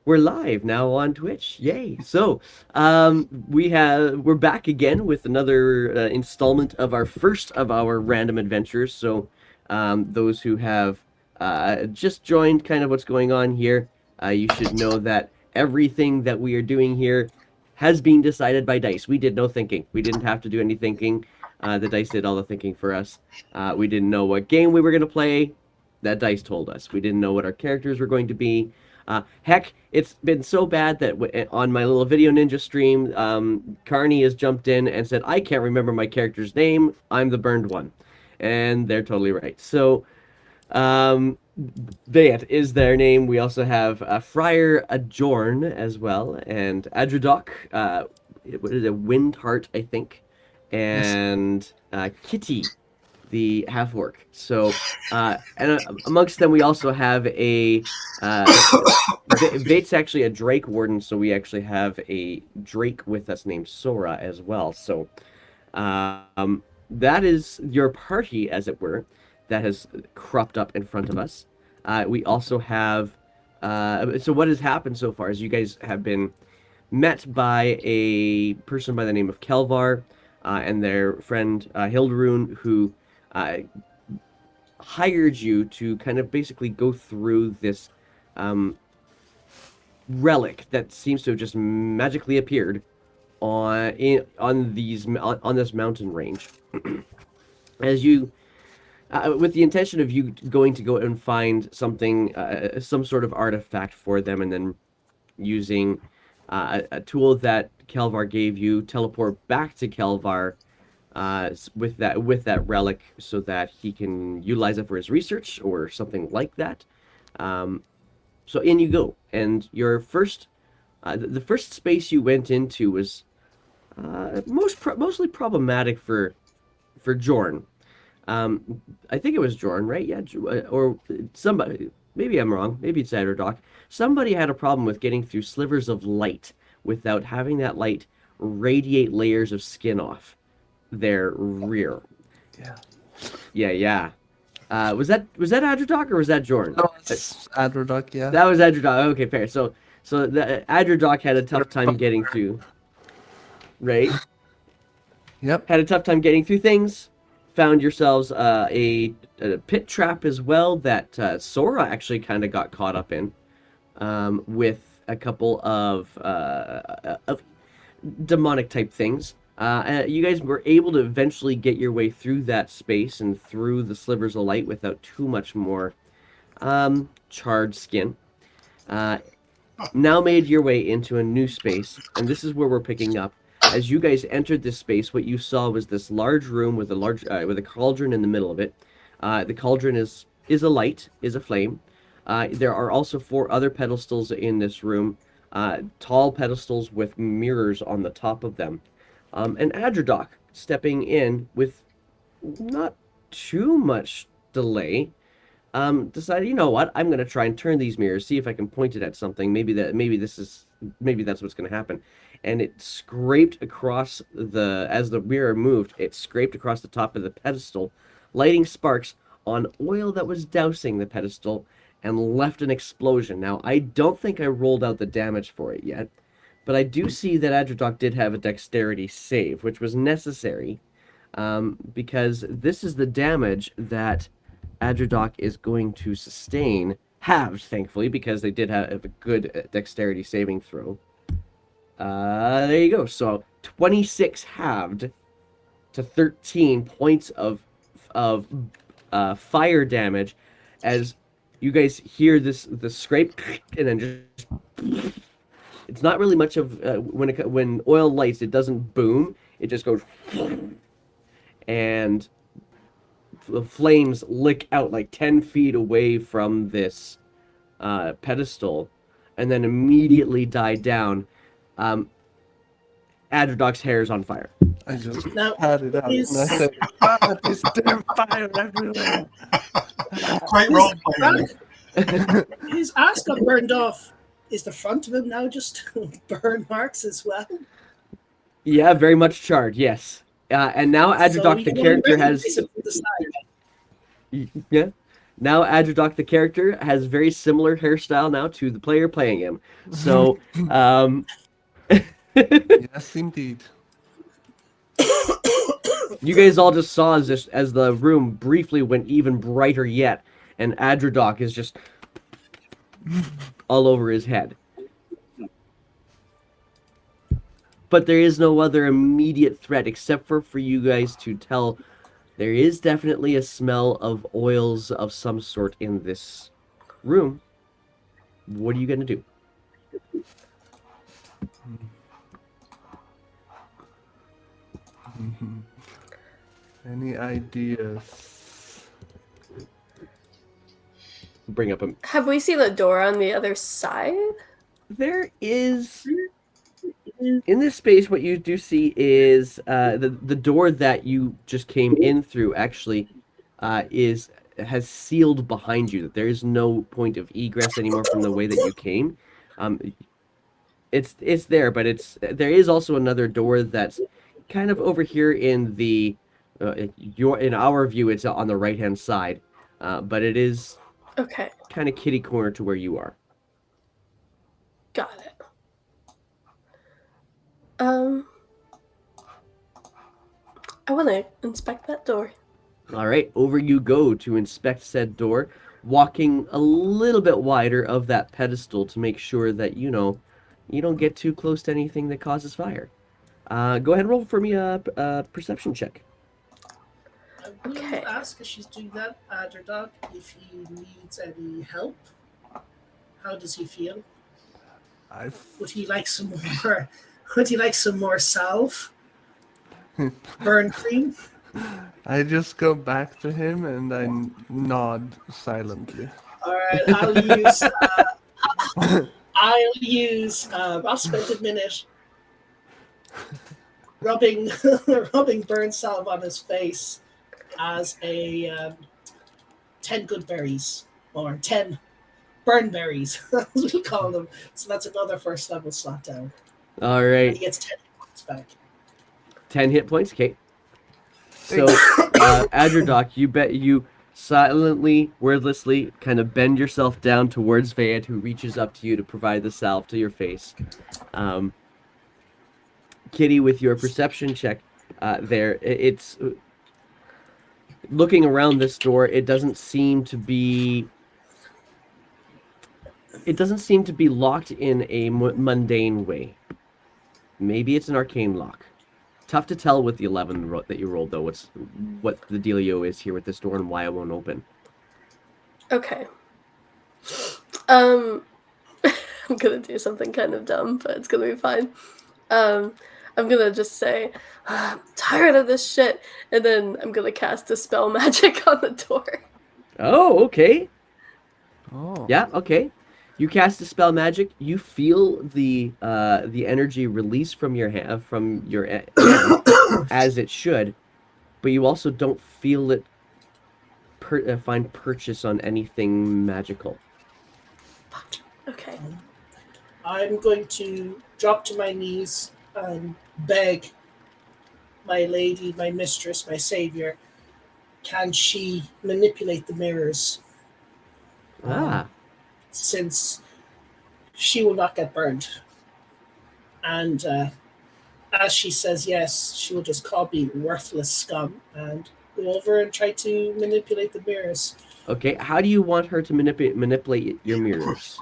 We're live now on Twitch. Yay. So, we're back again with another installment of our first of our random adventures. So, those who have just joined kind of what's going on here, you should know that everything that we are doing here has been decided by dice. We did no thinking. We didn't have to do any thinking. The dice did all the thinking for us. We didn't know what game we were going to play. That dice told us. We didn't know what our characters were going to be. Heck, it's been so bad that on my little Video Ninja stream, Carney has jumped in and said, I can't remember my character's name. I'm the burned one. And they're totally right. So, that is their name. We also have Friar Adjorn as well, and Adradok, what is it, Windheart, I think, Yes. and Kitty, the half orc. So, and amongst them, we also have a. Vate's actually a Drake Warden, so we actually have a Drake with us named Sora as well. So, that is your party, as it were, that has cropped up in front of us. We also have. So, what has happened so far is you guys have been met by a person by the name of Kelvar and their friend Hilderoon, who hired you to kind of basically go through this relic that seems to have just magically appeared on this mountain range. As you, with the intention of you going to go and find something, some sort of artifact for them, and then using a tool that Kelvar gave you, teleport back to Kelvar with that relic, so that he can utilize it for his research or something like that. So in you go, and your first, the first space you went into was mostly problematic for Jorn. I think it was Jorn, right? Yeah, or somebody. Maybe I'm wrong. Maybe it's Doc. Somebody had a problem with getting through slivers of light without having that light radiate layers of skin off their rear. Yeah. Yeah. Was that Adrodoc or was that Jorn? No, it's Adrodoc, yeah. That was Adrodoc. Okay, fair. So the Adrodoc had a tough time getting through. Right? Yep. Had a tough time getting through things. Found yourselves a pit trap as well that Sora actually kind of got caught up in, with a couple of demonic type things. You guys were able to eventually get your way through that space and through the slivers of light without too much more charred skin. Now made your way into a new space, and this is where we're picking up. As you guys entered this space, what you saw was this large room with a cauldron in the middle of it. The cauldron is a flame. There are also 4 other pedestals in this room, tall pedestals with mirrors on the top of them. And Adrodoc stepping in with not too much delay, decided, you know what, I'm gonna try and turn these mirrors, see if I can point it at something. Maybe that's what's gonna happen. And it scraped across as the mirror moved, it scraped across the top of the pedestal, lighting sparks on oil that was dousing the pedestal and left an explosion. Now, I don't think I rolled out the damage for it yet, but I do see that Adrodoc did have a dexterity save, which was necessary, because this is the damage that Adrodoc is going to sustain, halved, thankfully, because they did have a good dexterity saving throw. There you go. So 26 halved to 13 points of fire damage, as you guys hear the scrape, and then just it's not really much of when oil lights, it doesn't boom, it just goes, and the flames lick out like 10 feet away from this pedestal, and then immediately die down. Adrodoc's hair is on fire. I just Now, had it out and I said, there's damn fire everywhere. Great role playing. his ass got burned off. Is the front of him now just burn marks as well? Yeah, very much charred, yes. And now Adrodoc, the character, has... Yeah. Now Adrodoc, the character, has very similar hairstyle now to the player playing him. So, Yes, indeed. you guys all just saw as the room briefly went even brighter yet, and Adrodoc is just all over his head. But there is no other immediate threat except for you guys to tell there is definitely a smell of oils of some sort in this room. What are you going to do? Any ideas? Bring up a... Have we seen a door on the other side? There is... In this space, what you do see is the door that you just came in through actually has sealed behind you. That there is no point of egress anymore from the way that you came. It's there, but there is also another door that's kind of over here in the in our view. It's on the right hand side, but it is Okay, kind of kitty corner to where you are. got it. I want to inspect that door. All right, over you go to inspect said door, walking a little bit wider of that pedestal to make sure that you don't get too close to anything that causes fire. Go ahead and roll for me a perception check. I will Okay. ask as she's doing that, Adrodoc, if he needs any help. How does he feel? Would he like some more? Would he like some more salve? Burn cream? I just go back to him and I nod silently. All right, I'll spend a minute rubbing burn salve on his face as a 10 good berries or 10 burn berries, as we call them. So that's another first level slot down. All And right, he gets 10 points back. 10 hit points. Okay. So, Adrodoc, you silently, wordlessly, kind of bend yourself down towards Vayet, who reaches up to you to provide the salve to your face. Kitty, with your perception check, it's looking around this door. It doesn't seem to be locked in a mundane way. Maybe it's an arcane lock. Tough to tell with the 11 that you rolled, though. What the dealio is here with this door and why it won't open. Okay. I'm gonna do something kind of dumb, but it's gonna be fine. I'm gonna just say, I'm tired of this shit, and then I'm gonna cast a spell magic on the door. Oh, okay. Oh. Yeah, okay. You cast a spell magic. You feel the energy release from your hand, as it should, but you also don't feel it find purchase on anything magical. Okay. I'm going to drop to my knees and beg my lady, my mistress, my savior, can she manipulate the mirrors? Since she will not get burned. And as she says yes, she will just call me worthless scum and go over and try to manipulate the mirrors. Okay, how do you want her to manipulate your mirrors?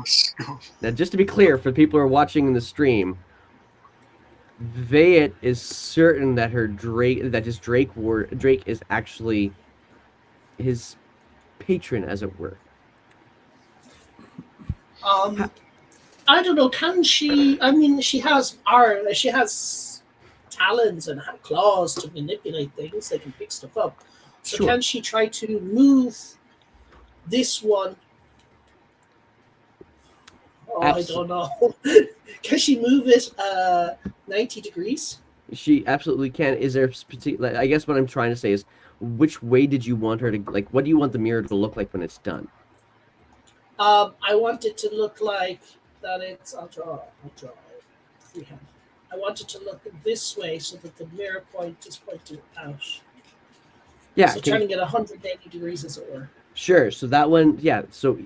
Now, just to be clear, for people who are watching in the stream, Vayet is certain that his Drake is actually his patron, as it were. I don't know. Can she? I mean, she has talons and claws to manipulate things. They can pick stuff up. So Sure. Can she try to move this one? Oh, I don't know. Can she move it 90 degrees? She absolutely can. Is there particular? I guess what I'm trying to say is, which way did you want her to like? What do you want the mirror to look like when it's done? I want it to look like that. I'll draw it. Freehand. I want it to look this way so that the mirror point is pointing out. Yeah. So turning it 180 degrees, as it were. Sure. So that one, yeah. So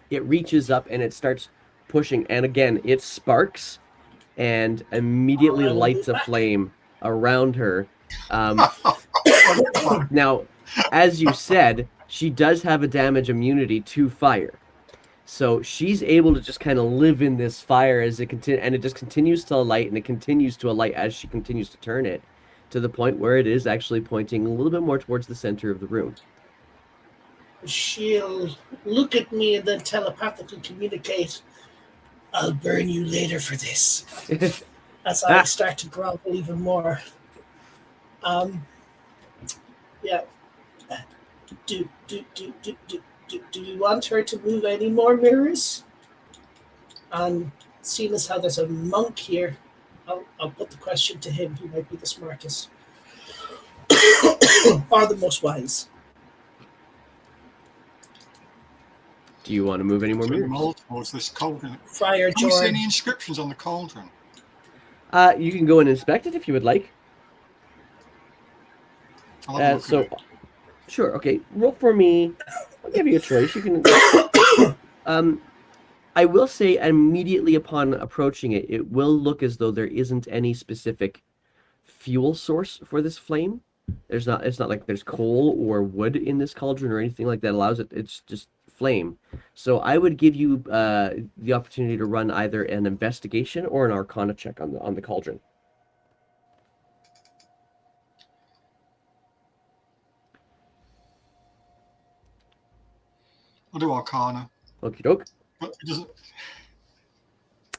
it reaches up and it starts pushing, and again, it sparks and immediately I will lights move a back. flame around her. Um, Wonderful. now, as you said, she does have a damage immunity to fire. So she's able to just kind of live in this fire as it continue, and it just continues to light, and it continues to light as she continues to turn it, to the point where it is actually pointing a little bit more towards the center of the room. She'll look at me and then telepathically communicate, I'll burn you later for this, as I Ah, start to grovel even more. Um, yeah. Do we want her to move any more mirrors? And seeing as how there's a monk here, I'll put the question to him. He might be the smartest or the most wise. do you want to move any more Turn them mirrors? all towards this cauldron. Friar Can we see Jorn. any inscriptions on the cauldron? You can go and inspect it if you would like. I'll have a look at So, it. sure, okay. Roll for me. I'll give you a choice. You can. Um, I will say immediately upon approaching it, it will look as though there isn't any specific fuel source for this flame. There's not. It's not like there's coal or wood in this cauldron or anything like that allows it. It's just flame. So I would give you the opportunity to run either an investigation or an Arcana check on the cauldron. I'll do Arcana. Okie doke. But it doesn't.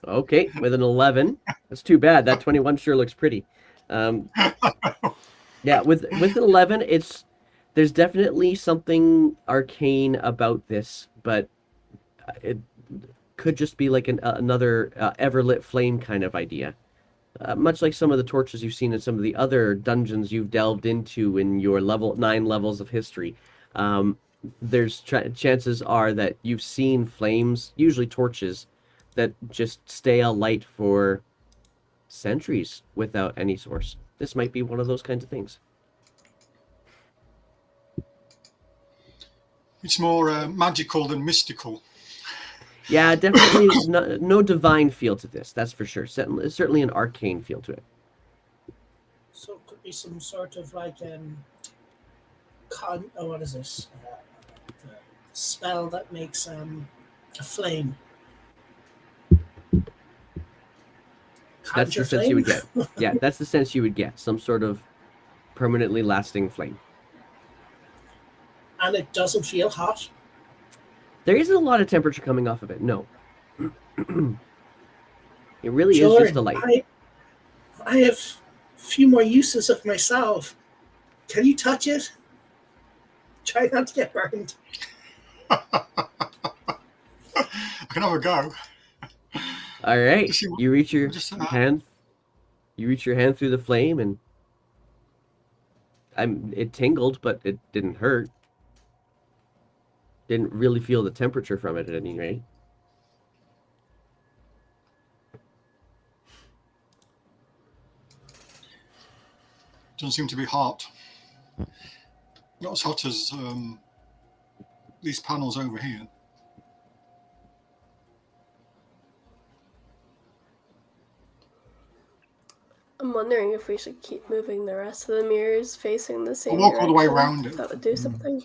Okay, with an 11. That's too bad. That 21 sure looks pretty. Um, yeah, with an 11, there's definitely something arcane about this, but it could just be like another ever-lit flame kind of idea. Much like some of the torches you've seen in some of the other dungeons you've delved into in your 9 levels of history. Um, there's chances are that you've seen flames, usually torches, that just stay alight for centuries without any source. This might be one of those kinds of things. It's more magical than mystical. Yeah, definitely no divine feel to this, that's for sure. Certainly an arcane feel to it. So it could be some sort of like what is this? The spell that makes a flame. That's the Conjure sense you flame. would get. Yeah, that's the sense you would get. Some sort of permanently lasting flame. And it doesn't feel hot. There isn't a lot of temperature coming off of it, no. It really is just a Jordan, light. I have a few more uses of myself. Can you touch it? Try not to get burned. I can have a go. All right, Just see what- you reach your just, hand. You reach your hand through the flame, and it tingled, but it didn't hurt. Didn't really feel the temperature from it at any rate. Doesn't seem to be hot. Not as hot as these panels over here. I'm wondering if we should keep moving the rest of the mirrors facing the same walk all the way direction, around if it. that would do something.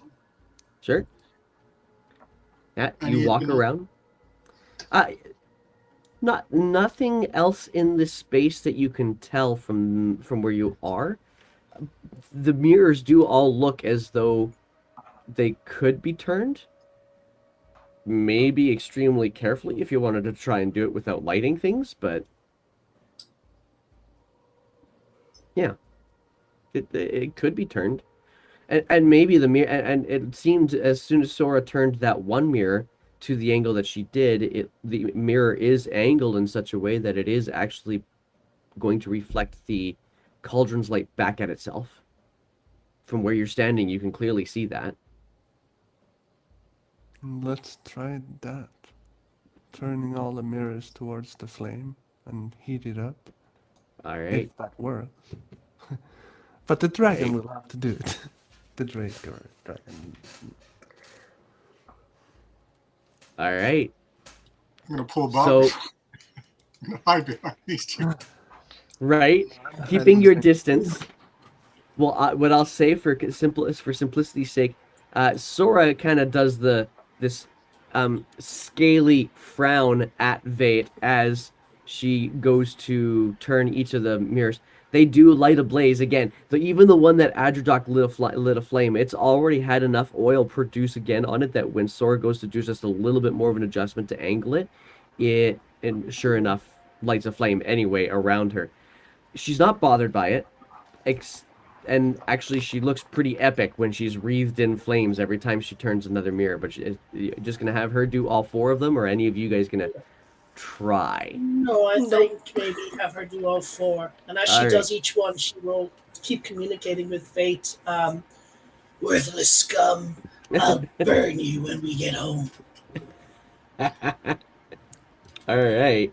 Sure. Yeah, you Any- walk around. Nothing else in this space that you can tell from where you are. The mirrors do all look as though they could be turned. Maybe extremely carefully if you wanted to try and do it without lighting things, but yeah, it could be turned. And maybe the mirror, and it seemed as soon as Sora turned that one mirror to the angle that she did, the mirror is angled in such a way that it is actually going to reflect the cauldron's light back at itself. From where you're standing, you can clearly see that. Let's try that. Turning all the mirrors towards the flame and heat it up. All right. If that works. But the dragon will have to do it. The Drake or dragon. All right. I'm going to pull back. So, I'm going to hide behind these two. right, keeping your distance. Well, what I'll say for simplicity's sake, Sora kind of does this scaly frown at Vate as she goes to turn each of the mirrors. They do light a blaze again. Even the one that Adrodoc lit a flame, it's already had enough oil produced again on it that when Sora goes to do just a little bit more of an adjustment to angle it, and sure enough lights a flame anyway around her. She's not bothered by it. And actually, she looks pretty epic when she's wreathed in flames every time she turns another mirror. But you're just gonna have her do all 4 of them, or any of you guys gonna try? No, I Nope. think maybe have her do all 4. And as she All right. does each one, she will keep communicating with Fate. Worthless scum, I'll burn you when we get home. All right.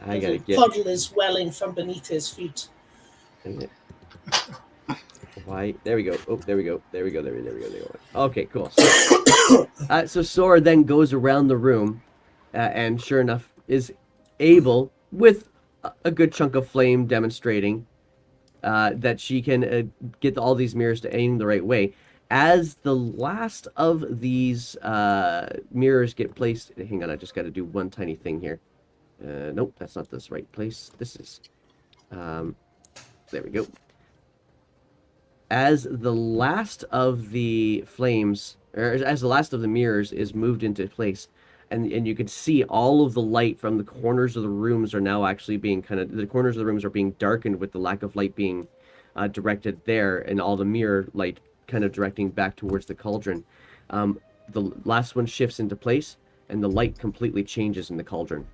I gotta get. Puddle is welling from beneath his feet. Why? There we go. Oh, there we go. There we go. There we go. Okay, cool. So Sora then goes around the room, and sure enough is able, with a good chunk of flame demonstrating, that she can get all these mirrors to aim the right way. As the last of these mirrors get placed, hang on, I just got to do one tiny thing here. Nope, that's not this right place. This is, there we go. As the last of the flames, or as the last of the mirrors is moved into place, and you can see all of the light from the corners of the rooms are now actually being the corners of the rooms are being darkened with the lack of light being directed there, and all the mirror light kind of directing back towards the cauldron. The last one shifts into place, and the light completely changes in the cauldron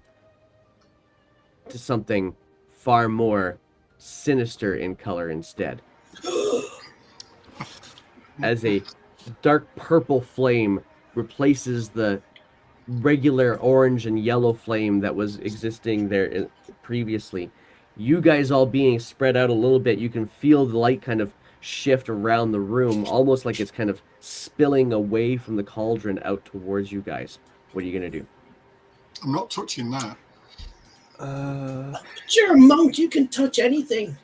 to something far more sinister in color instead. As a dark purple flame replaces the regular orange and yellow flame that was existing there previously. You guys all being spread out a little bit, you can feel the light kind of shift around the room, almost like it's kind of spilling away from the cauldron out towards you guys. What are you going to do? I'm not touching that. But you're a monk, you can touch anything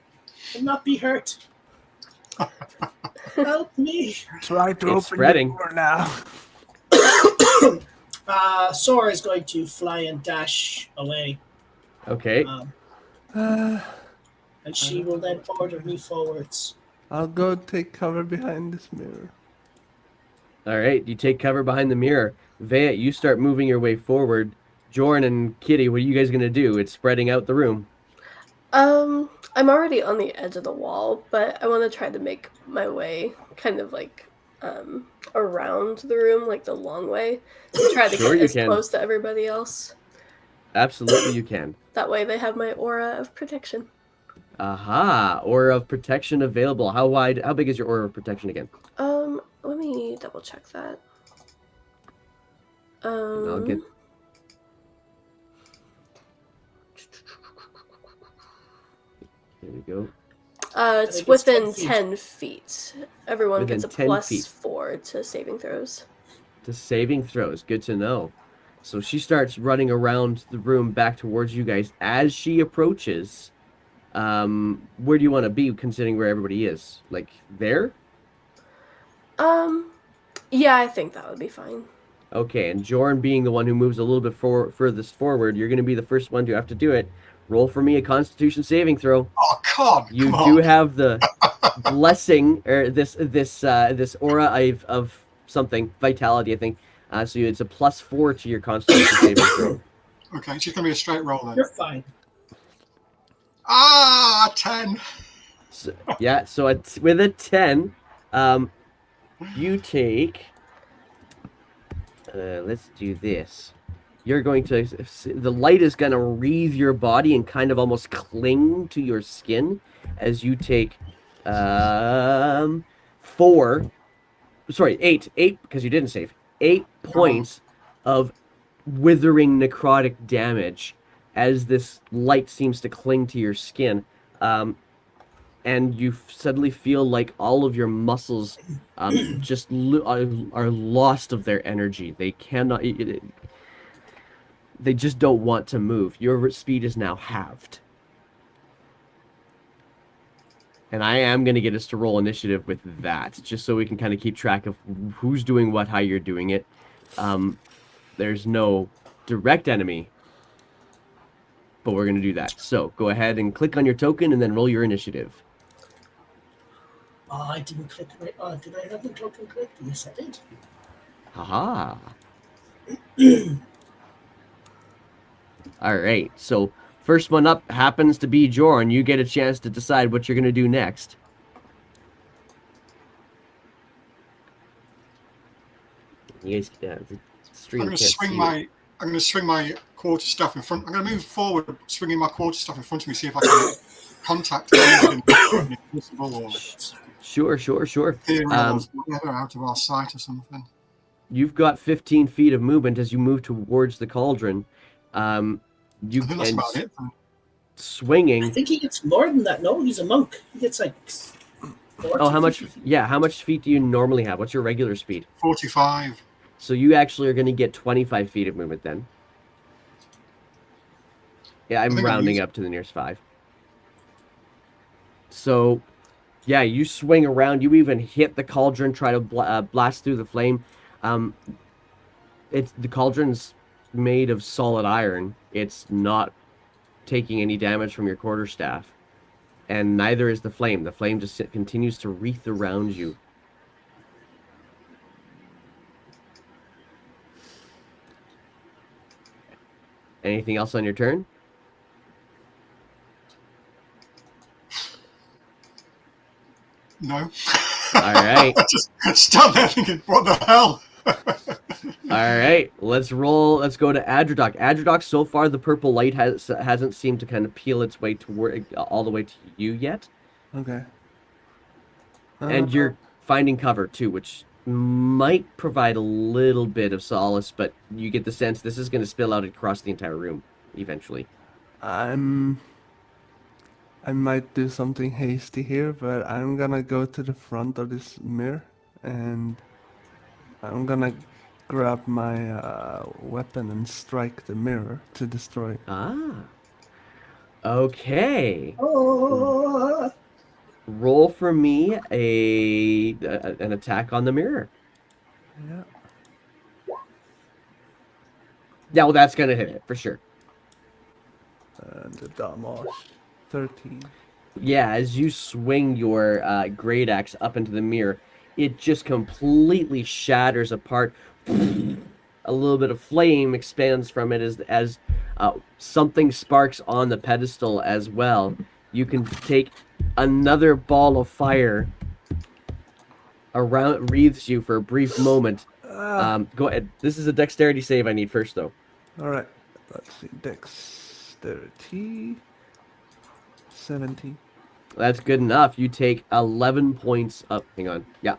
and not be hurt. Help me. Try to It's open spreading. the door now. Sora is going to fly and dash away. Okay. And she will then order me forwards. I'll go take cover behind this mirror. All right. You take cover behind the mirror. Vea, you start moving your way forward. Jorn and Kitty, what are you guys going to do? It's spreading out the room. I'm already on the edge of the wall, but I want to try to make my way kind of like around the room, like the long way, to try to Sure get you as can. close to everybody else. Absolutely, you can. That way they have my aura of protection. Aha! Aura of protection available. How big is your aura of protection again? Let me double check that. I'll get... There we go. It's within 10 feet. Everyone Within gets a 10 plus feet. 4 to saving throws. To saving throws. Good to know. So she starts running around the room back towards you guys. As she approaches, where do you want to be, considering where everybody is? Like, there? Yeah, I think that would be fine. Okay, and Jorn being the one who moves a little bit furthest forward, you're going to be the first one to have to do it. Roll for me a Constitution saving throw. Oh, come You on. do have the blessing, or this aura of something, vitality, I think. So it's a plus 4 to your Constitution saving throw. Okay, it's just going to be a straight roll then. You're fine. 10. So, yeah, so with a 10, you take... let's do this. You're going to... The light is going to wreathe your body and kind of almost cling to your skin as you take 8, because you didn't save. 8 points of withering necrotic damage as this light seems to cling to your skin. And and you suddenly feel like all of your muscles just are lost of their energy. They cannot. They just don't want to move. Your speed is now halved. And I am going to get us to roll initiative with that, just so we can kind of keep track of who's doing what, how you're doing it. There's no direct enemy, but we're going to do that. So go ahead and click on your token and then roll your initiative. Oh, I didn't click right. Oh, did I have the token clicked? Yes, I did. Haha. All right. So first one up happens to be Jorn. You get a chance to decide what you're going to do next. You guys, the stream I'm going to can't swing see my. it. I'm going to swing my quarterstaff in front. I'm going to move forward, swinging my quarterstaff in front of me, see if I can contact anything invisible or Sure. ethereal or whatever out of our sight or something. You've got 15 feet of movement as you move towards the cauldron. You I think that's about it. I swinging. think he gets more than that. No, he's a monk. He gets like 40, Oh, how much? 50 feet. Yeah, how much feet do you normally have? What's your regular speed? 45. So you actually are going to get 25 feet of movement then. Yeah, I'm rounding up to the nearest 5. So, yeah, you swing around. You even hit the cauldron, try to blast through the flame. The cauldron's made of solid iron. It's not taking any damage from your quarterstaff. And neither is the flame. The flame just continues to wreath around you. Anything else on your turn? No. All right. Just stand there thinking, what the hell? All right, let's roll. Let's go to Adrodoc. Adrodoc, so far the purple light hasn't seemed to kind of peel its way toward all the way to you yet. Okay. And you're finding cover too, which might provide a little bit of solace, but you get the sense this is going to spill out across the entire room eventually. I might do something hasty here, but I'm gonna go to the front of this mirror and I'm gonna grab my weapon and strike the mirror to destroy it. Ah. Okay. Oh, Roll for me an attack on the mirror. Yeah. Yeah, well, that's going to hit it for sure. And the damage, 13. Yeah, as you swing your great axe up into the mirror, it just completely shatters apart. A little bit of flame expands from it as something sparks on the pedestal as well. You can take another ball of fire around, wreathes you for a brief moment. Go ahead. This is a dexterity save I need first, though. All right. Let's see. Dexterity. 17. That's good enough. You take 11 points of... Hang on. Yeah,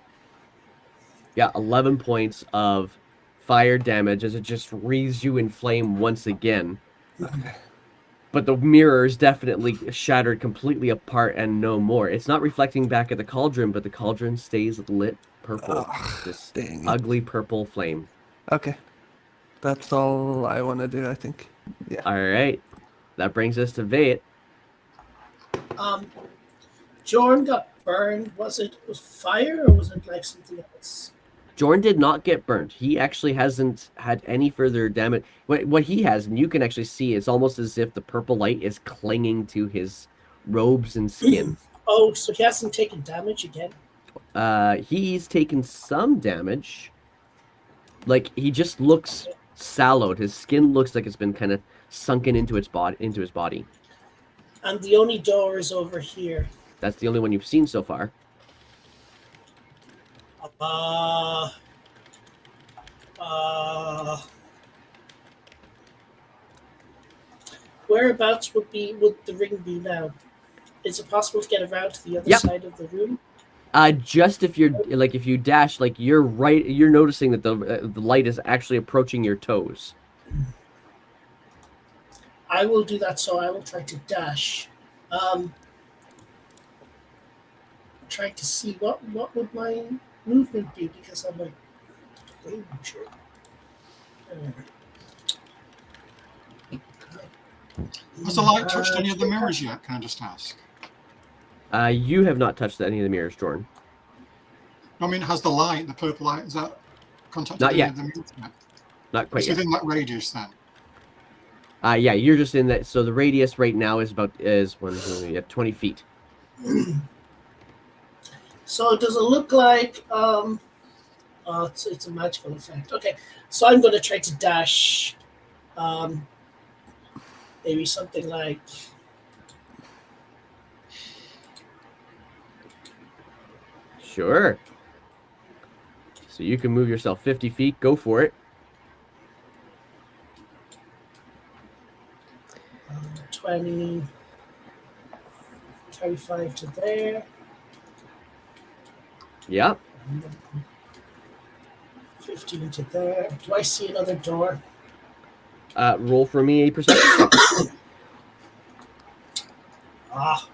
11 points of fire damage as it just wreathes you in flame once again. Okay. But the mirror is definitely shattered completely apart and no more. It's not reflecting back at the cauldron, but the cauldron stays lit purple. This dang it. ugly purple flame. Okay. That's all I want to do, I think. Yeah. All right. That brings us to Vate. Jorn got burned. Was it fire or was it like something else? Jorn did not get burnt. He actually hasn't had any further damage. What he has, and you can actually see, it's almost as if the purple light is clinging to his robes and skin. Oh, so he hasn't taken damage again? He's taken some damage. Like, he just looks sallowed. His skin looks like it's been kind of sunken into his body. And the only door is over here. That's the only one you've seen so far. Whereabouts would the ring be now? Is it possible to get around to the other Yep. side of the room? Just if you dash, like you're noticing that the light is actually approaching your toes. I will do that, so I will try to dash. trying to see what would my movement be because I'm like danger. Has the light touched any of the mirrors yet? Can I just ask? You have not touched any of the mirrors, Jordan. I mean, has the light, the purple light, has that contacted Not any yet. of the mirrors yet? Not quite It's yet. within that radius then. Yeah, you're just in that. So the radius right now is 20 feet. So does it look like it's a magical effect. Okay, so I'm going to try to dash, maybe something like Sure. So you can move yourself 50 feet. Go for it. 20, 35 to there. Yeah. 15 to there. Do I see another door? Roll for me a perception. Ah,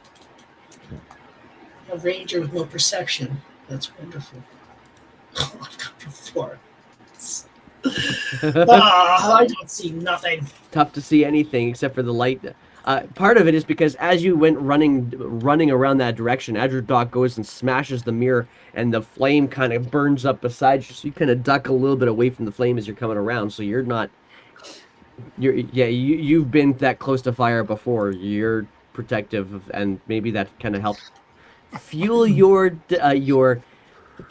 a ranger with no perception. That's wonderful. I've got before. I don't see nothing. Tough to see anything except for the light. Part of it is because as you went running around that direction, as your dog goes and smashes the mirror, and the flame kind of burns up beside you, so you kind of duck a little bit away from the flame as you're coming around. So you're not. You've been that close to fire before. You're protective, and maybe that kind of helps fuel your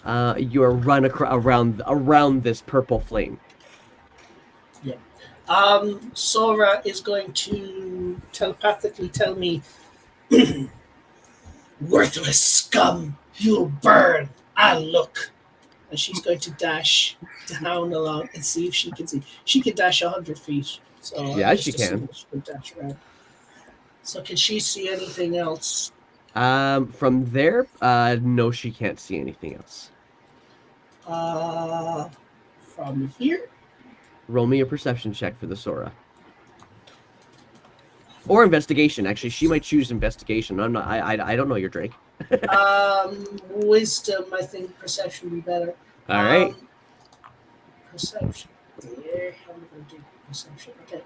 run around this purple flame. Yeah. Sora is going to telepathically tell me, "Worthless scum, you'll burn. I'll look." And she's going to dash down along and see if she can see. She can dash 100 feet. So Yeah, I'm she just can. assuming she can dash around. So can she see anything else? From there, no, she can't see anything else. From here? Roll me a perception check for the Sora. Or investigation. Actually, she might choose investigation. I'm not. I don't know your Drake. Wisdom. I think perception would be better. All right. Perception. Yeah, how am I going to do perception? Okay.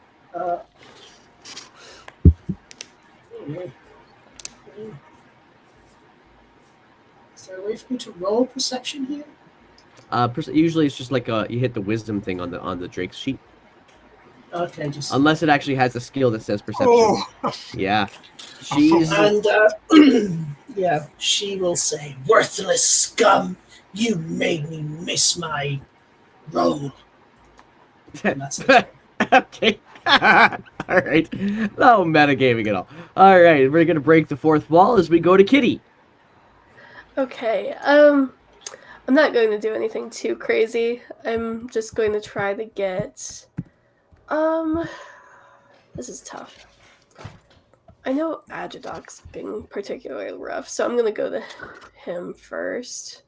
Is there a way for me to roll perception here? Usually it's just like you hit the wisdom thing on the Drake's sheet. Okay, just Unless it actually has a skill that says perception. Oh, Yeah. She's and yeah, she will say, "Worthless scum, you made me miss my roll." And that's the okay. All right. No metagaming at all. All right, we're gonna break the fourth wall as we go to Kitty. Okay. I'm not going to do anything too crazy. I'm just going to try to get. This is tough. I know Agidoc's being particularly rough, so I'm gonna go to him first.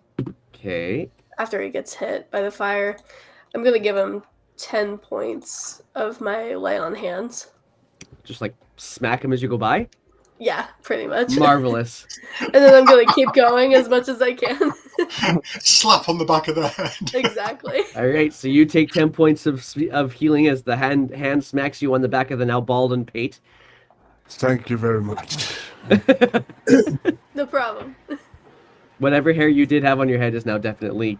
Okay. After he gets hit by the fire, I'm gonna give him 10 points of my lay on hands. Just like smack him as you go by. Yeah, pretty much. Marvelous. And then I'm gonna keep going as much as I can. slap on the back of the head. Exactly. All right, so you take 10 points of healing as the hand smacks you on the back of the now bald pate. Thank you very much. No problem. Whatever hair you did have on your head is now definitely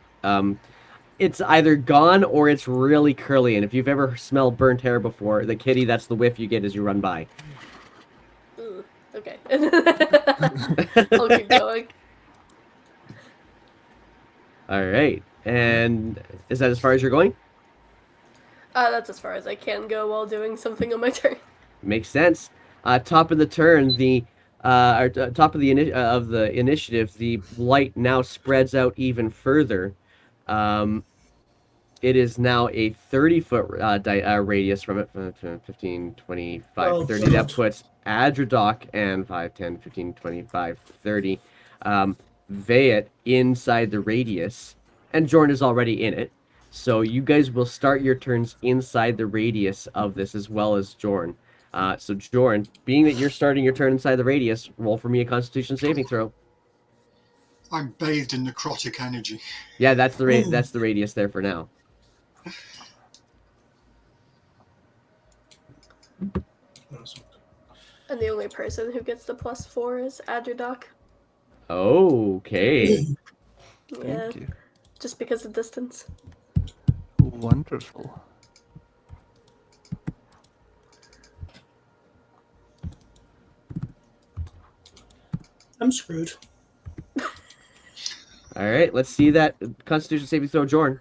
it's either gone or it's really curly. And if you've ever smelled burnt hair before, the Kitty, that's the whiff you get as you run by. Ooh, okay. I'll keep going. All right, and is that as far as you're going? That's as far as I can go while doing something on my turn. Makes sense. Top of the turn, top of the initiative, the light now spreads out even further. It is now a 30-foot radius from it, 15, 25, 30. God. That puts Adradoc and 5, 10, 15, 25, 30. Vayet inside the radius, and Jorn is already in it. So you guys will start your turns inside the radius of this as well as Jorn. So Jorn, being that you're starting your turn inside the radius, roll for me a Constitution saving throw. I'm bathed in necrotic energy. Yeah, that's the radius there for now. And the only person who gets the +4 is Adderdoc. Okay. Yeah, Thank you. just because of distance. Wonderful. I'm screwed. All right, let's see that Constitution saving throw, Jorn.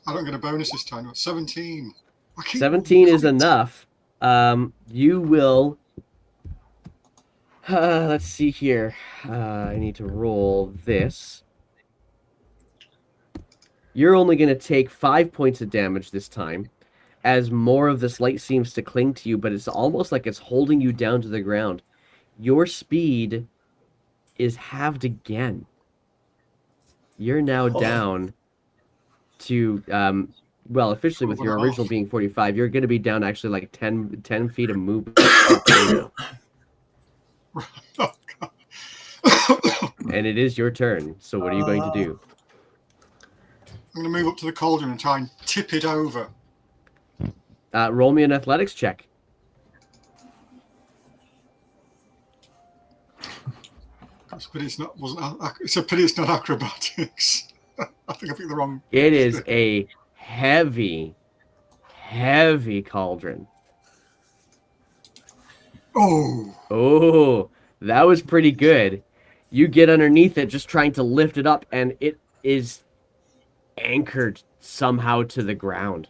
I don't get a bonus this time. 17. 17 is enough. You will. Let's see here. I need to roll this. You're only going to take 5 points of damage this time, as more of this light seems to cling to you, but it's almost like it's holding you down to the ground. Your speed is halved again. You're now down to, well, officially with your original being 45, you're going to be down actually like 10 feet of movement. And it is your turn. So what are you going to do? I'm going to move up to the cauldron and try and tip it over. Roll me an athletics check. It's a pity it's not, it's a pity it's not acrobatics. I think I picked the wrong. It is a heavy cauldron. Oh, that was pretty good. You get underneath it just trying to lift it up, and it is anchored somehow to the ground.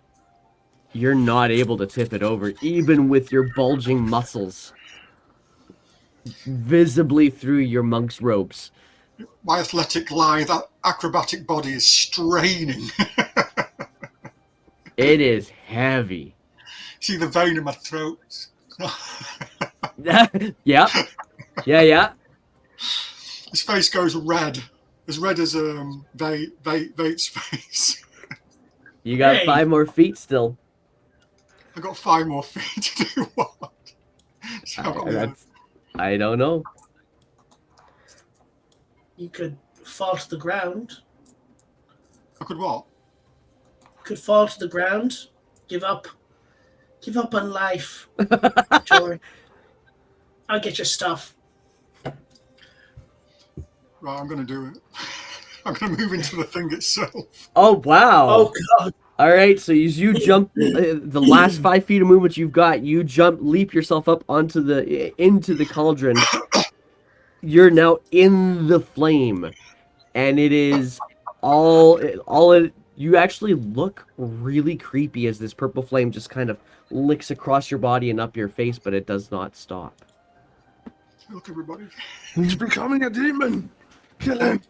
You're not able to tip it over, even with your bulging muscles visibly through your monk's robes. My athletic, lithe, acrobatic body is straining. It is heavy. See the vein in my throat? Yeah. His face goes red as Vate's face. You got 5 more feet still. I got 5 more feet to do what? I don't know. You could fall to the ground. I could what? Could fall to the ground. Give up. Give up on life, George. I'll get your stuff. Right, I'm going to do it. I'm going to move into the thing itself. Oh, wow. Oh, God. All right, so as you jump, the last 5 feet of movement you've got, you leap yourself up into the cauldron. You're now in the flame, and it is you actually look really creepy as this purple flame just kind of licks across your body and up your face, but it does not stop. Look, everybody. He's becoming a demon. Kill him.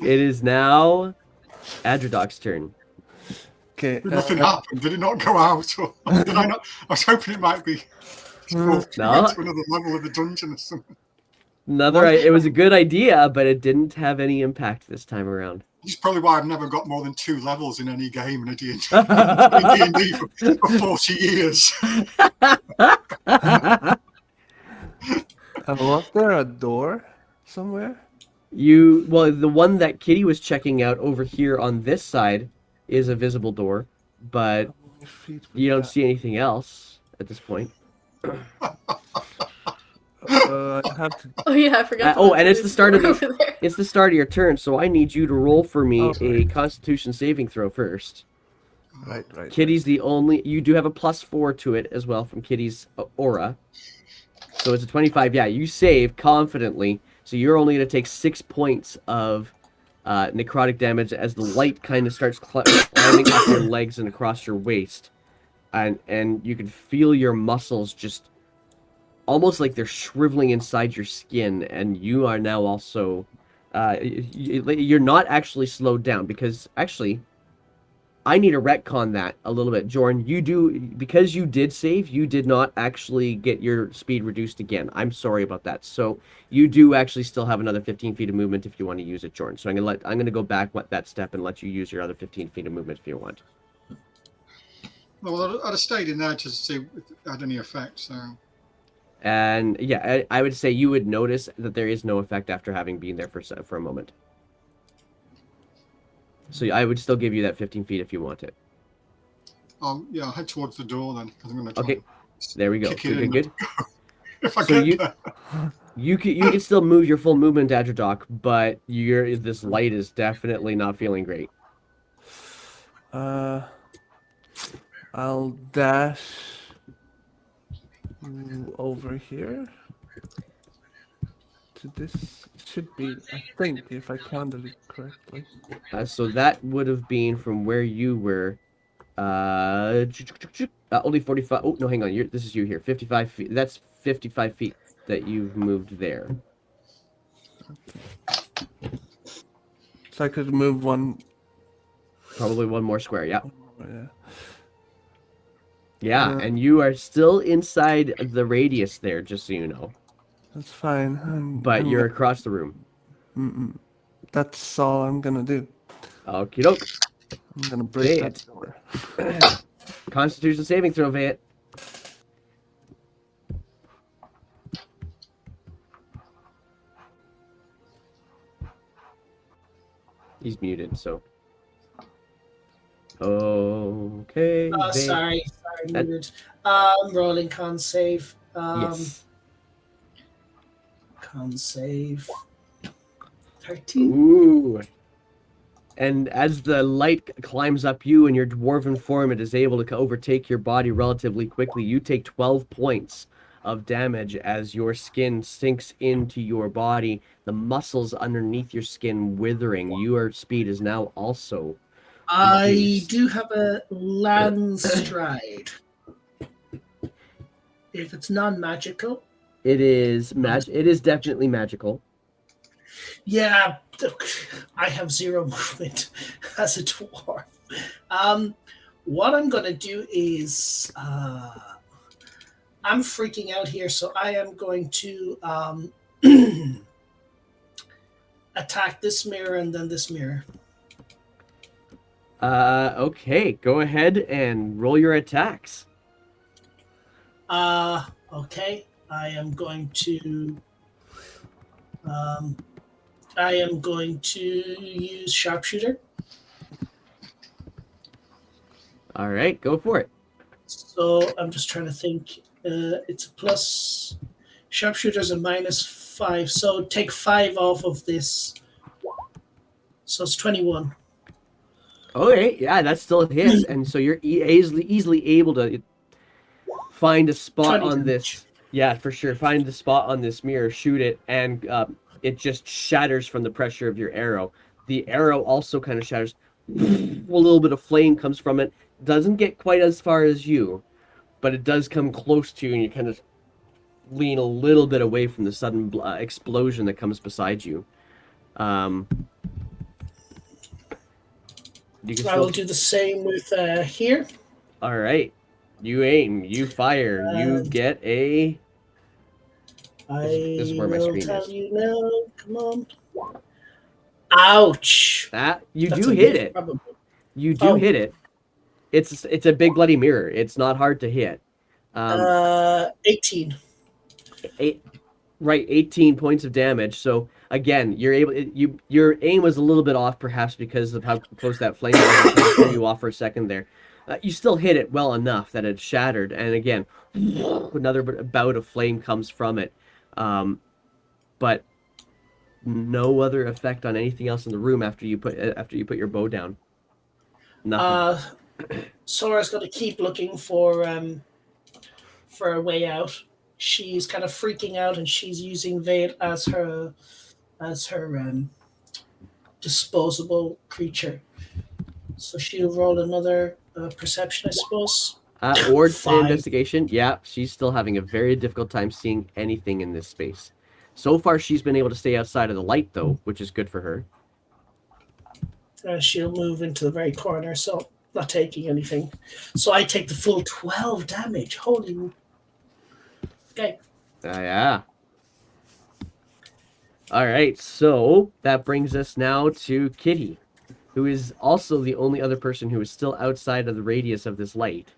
It is now Adradoc's turn. Okay. Nothing happened. Did it not go out? Or did I not? I was hoping it might be. No. To another level of the dungeon or something. It was a good idea, but it didn't have any impact this time around. Which is probably why I've never got more than 2 levels in any game in a D&D for 40 years. Was there a door somewhere? The one that Kitty was checking out over here on this side is a visible door, but you don't see anything else at this point. I have to... Oh yeah, I forgot. And it's the start of it's the start of your turn, so I need you to roll for me a Constitution saving throw first. Right. Kitty's the only. You do have a +4 to it as well from Kitty's aura, so it's a 25. Yeah, you save confidently, so you're only going to take 6 points of necrotic damage as the light kind of starts climbing up your legs and across your waist, and you can feel your muscles just almost like they're shriveling inside your skin, and you are now also you're not actually slowed down, because actually I need to retcon that a little bit. Jorn, because you did save, you did not actually get your speed reduced again. I'm sorry about that. So you do actually still have another 15 feet of movement if you want to use it, Jorn. So I'm gonna go back that step and let you use your other 15 feet of movement if you want. Well, I'd have stayed in there to see if it had any effect. So. And yeah, I would say you would notice that there is no effect after having been there for a moment. So I would still give you that 15 feet if you want it. Yeah, I'll head towards the door then, because I'm going to try Okay, there we go. kick it Good, in good, good. if I So get there. you can still move your full movement, Adgerdoc, but this light is definitely not feeling great. I'll dash over here to this. Should be, I think, if I counted it correctly. So that would have been from where you were. Only 45. Oh no, hang on. This is you here. 55 feet. That's 55 feet that you've moved there. So I could move one. Probably one more square. Yeah. Yeah. Yeah, and you are still inside the radius there, just so you know. That's fine. But you're across the room. That's all I'm gonna do. Okie doke. I'm gonna break that door. Constitution saving throw, Vayet. He's muted, so. Okay. Sorry, muted. Rolling con save. Yes. Con save. 13. Ooh. And as the light climbs up you in your dwarven form, it is able to overtake your body relatively quickly. You take 12 points of damage as your skin sinks into your body, the muscles underneath your skin withering. Your speed is now also I do have a land stride. If it's non-magical, it is definitely magical. Yeah, I have 0 movement as a dwarf. What I'm gonna do is I'm freaking out here, so I am going to attack this mirror and then this mirror. Okay, go ahead and roll your attacks. Okay. I am going to use sharpshooter. All right, go for it. So I'm just trying to think. It's a plus. Sharpshooter's a -5. So take 5 off of this. So it's 21. Okay, yeah, that still hits, and so you're easily able to find a spot on this. Yeah, for sure. Find the spot on this mirror, shoot it, and it just shatters from the pressure of your arrow. The arrow also kind of shatters. A little bit of flame comes from it. Doesn't get quite as far as you, but it does come close to you, and you kind of lean a little bit away from the sudden explosion that comes beside you. I will do the same with here. All right. You aim, you fire, you get a... This is where my will screen tell is. you now. Come on. Ouch. You do hit it. Probably. You do hit it. It's a big bloody mirror. It's not hard to hit. 18. Right, 18 points of damage. So again, your aim was a little bit off, perhaps because of how close that flame was. Threw you off for a second there. You still hit it well enough that it shattered, and again, another bout of flame comes from it, but no other effect on anything else in the room after you put your bow down. Nothing. Sora's going to keep looking for a way out. She's kind of freaking out, and she's using Vade as her disposable creature. So she'll roll another perception, I suppose. Or investigation. Yeah, she's still having a very difficult time seeing anything in this space. So far, she's been able to stay outside of the light, though, which is good for her. She'll move into the very corner, so not taking anything. So I take the full 12 damage. Holy... Okay. Yeah. All right, so that brings us now to Kitty, who is also the only other person who is still outside of the radius of this light.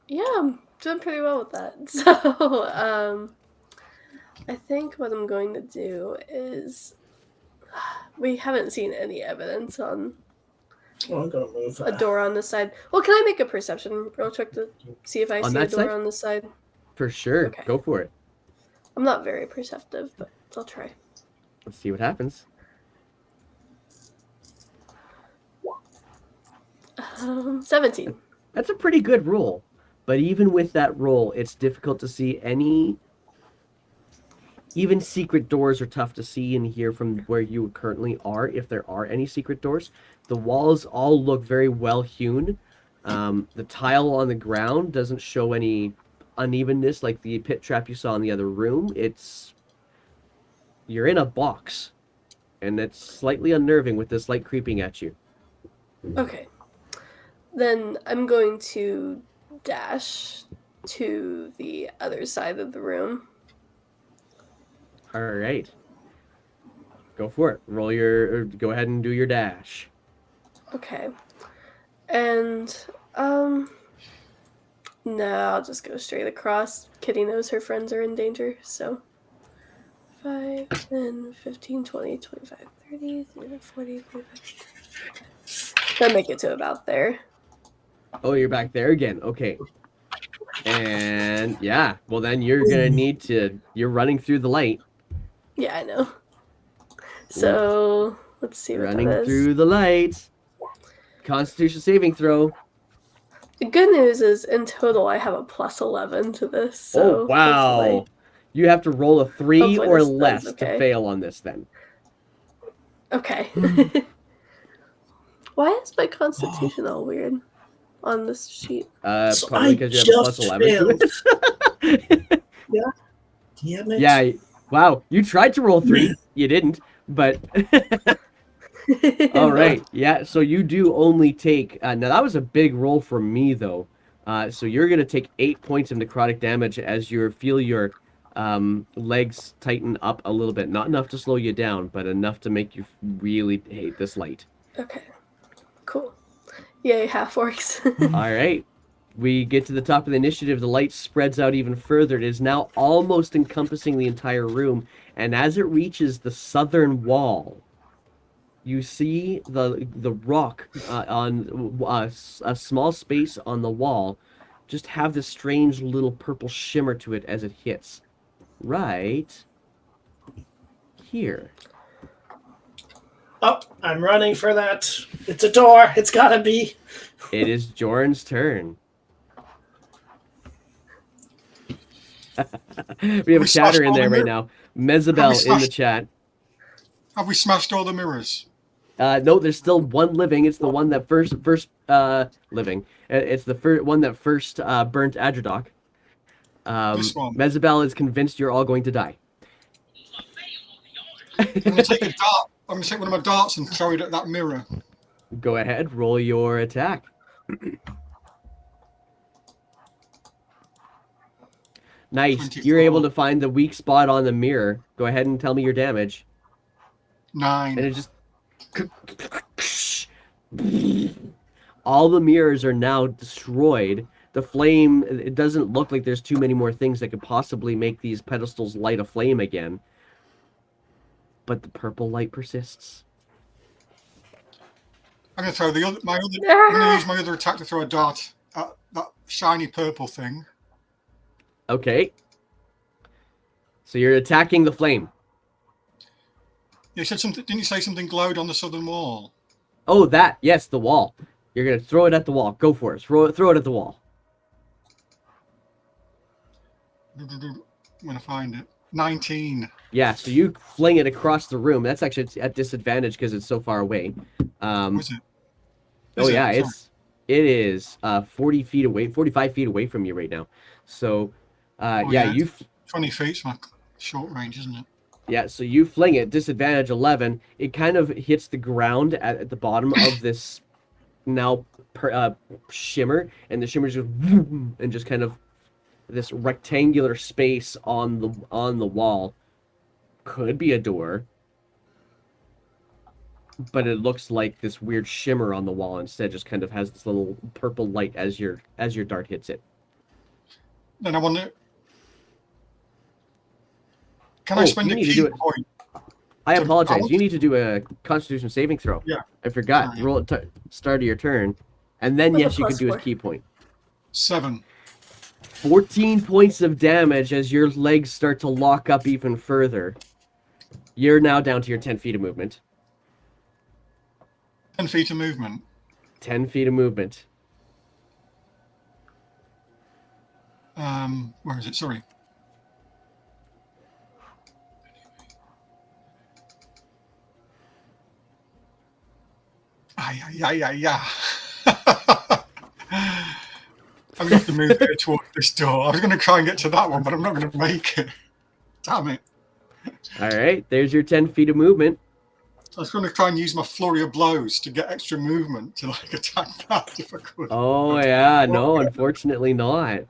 Yeah, doing pretty well with that. So, I think what I'm going to do is we haven't seen any evidence on Well, I'm gonna move a door on this side. Well, can I make a perception real quick to see if I On see a that door side? on this side? For sure. Okay. Go for it. I'm not very perceptive, but I'll try. Let's see what happens. 17. That's a pretty good roll. But even with that roll, it's difficult to see any... Even secret doors are tough to see and hear from where you currently are, if there are any secret doors. The walls all look very well hewn. The tile on the ground doesn't show any unevenness like the pit trap you saw in the other room. You're in a box, and it's slightly unnerving with this light creeping at you. Okay. Then I'm going to dash to the other side of the room. All right. Go for it. Go ahead and do your dash. Okay. And, no, I'll just go straight across. Kitty knows her friends are in danger, so 5, 10, 15, 20, 25, 30, 40, 45. I'll make it to about there. Oh, you're back there again. Okay. And yeah, well then you're gonna need to. You're running through the light. Yeah, I know. So let's see what Running that is. through the light. Constitution saving throw. The good news is, in total, I have a plus 11 to this. So Oh wow! hopefully, You have to roll a 3 hopefully or this less does to okay. fail on this. Then. Okay. Why is my constitution all weird on this sheet? So Probably I because you have a plus just 11 to it. Damn it. Yeah. Wow. You tried to roll 3. You didn't. But. All right. Yeah. So you do only take. Now that was a big roll for me though. So you're gonna take 8 points of necrotic damage as you feel your legs tighten up a little bit. Not enough to slow you down, but enough to make you really hate this light. Okay. Cool. Yay, half orcs. All right. We get to the top of the initiative. The light spreads out even further. It is now almost encompassing the entire room. And as it reaches the southern wall, you see the rock on a small space on the wall just have this strange little purple shimmer to it as it hits. Right here. Oh, I'm running for that. It's a door. It's gotta be. It is Jorn's turn. We have a chatter in there right now. Mezabel in the chat. Have we smashed all the mirrors? No, there's still one living. It's the one that first living. It's the one that first burnt Adradok. This one. Mezabel is convinced you're all going to die. I'm going to take a dart. I'm going to take one of my darts and throw it at that mirror. Go ahead, roll your attack. Nice. 24. You're able to find the weak spot on the mirror. Go ahead and tell me your damage. 9. And it just... All the mirrors are now destroyed. The flame, it doesn't look like there's too many more things that could possibly make these pedestals light aflame again. But the purple light persists. I'm going to throw I'm going to use my other attack to throw a dart at that shiny purple thing. Okay. So you're attacking the flame. You said something. Didn't you say something glowed on the southern wall? Oh, that. Yes, the wall. You're going to throw it at the wall. Go for it. Throw it at the wall. I'm going to find it. 19. Yeah, so you fling it across the room. That's actually at disadvantage because it's so far away. Was it? Oh yeah, it is 40 feet away, 45 feet away from you right now. So, yeah, you 20 feet's my short range, isn't it? Yeah, so you fling it, disadvantage 11. It kind of hits the ground at the bottom of this now shimmer, and the shimmer just and just kind of this rectangular space on the wall. Could be a door, but it looks like this weird shimmer on the wall instead. Just kind of has this little purple light as your dart hits it. Then I want to. Can I spend you a need to key do it. point? I to apologize. balance? You need to do a Constitution saving throw. Yeah. I forgot. Sorry. Roll at start of your turn, and then With a yes, you could do his +4. key point. 7. 14 points of damage as your legs start to lock up even further. You're now down to your 10 feet of movement. 10 feet of movement. 10 feet of movement. Where is it? Sorry. Yeah. I'm going to have to move here towards this door. I was going to try and get to that one, but I'm not going to make it. Damn it. All right, there's your 10 feet of movement. I was going to try and use my flurry of blows to get extra movement to like attack that if I could. Oh, yeah, no, unfortunately not.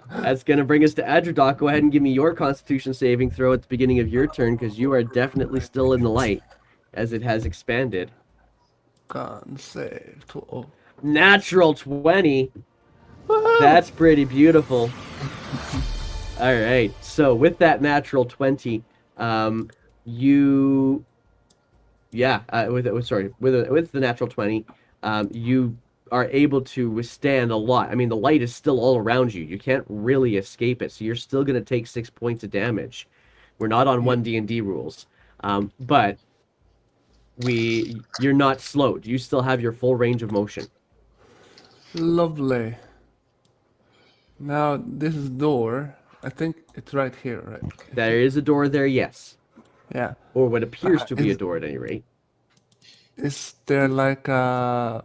That's going to bring us to Adradok. Go ahead and give me your Constitution saving throw at the beginning of your turn, because you are definitely still in the light as it has expanded. Con save 12. Natural 20. That's pretty beautiful. All right, so with that natural 20, with the natural 20, you are able to withstand a lot. I mean, the light is still all around you. You can't really escape it, so you're still going to take 6 points of damage. We're not on 1D&D rules, but you're not slowed. You still have your full range of motion. Lovely. Now, this door, I think it's right here, right? There is a door there, yes. Yeah. Or what appears to be a is- door at any rate. Is there like a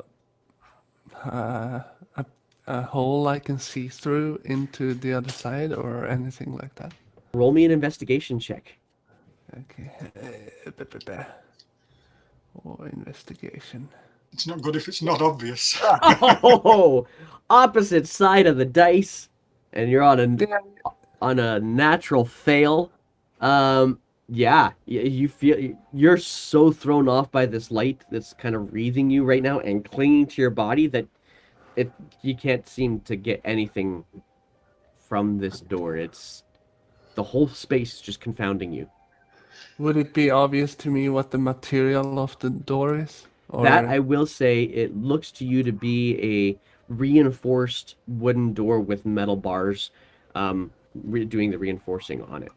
hole I can see through into the other side or anything like that? Roll me an investigation check. Okay. Investigation. It's not good if it's not obvious. Oh, opposite side of the dice, and you're on a natural fail. You feel you're so thrown off by this light that's kind of wreathing you right now and clinging to your body that you can't seem to get anything from this door. It's the whole space is just confounding you. Would it be obvious to me what the material of the door is? Or... That I will say, it looks to you to be a reinforced wooden door with metal bars, doing the reinforcing on it.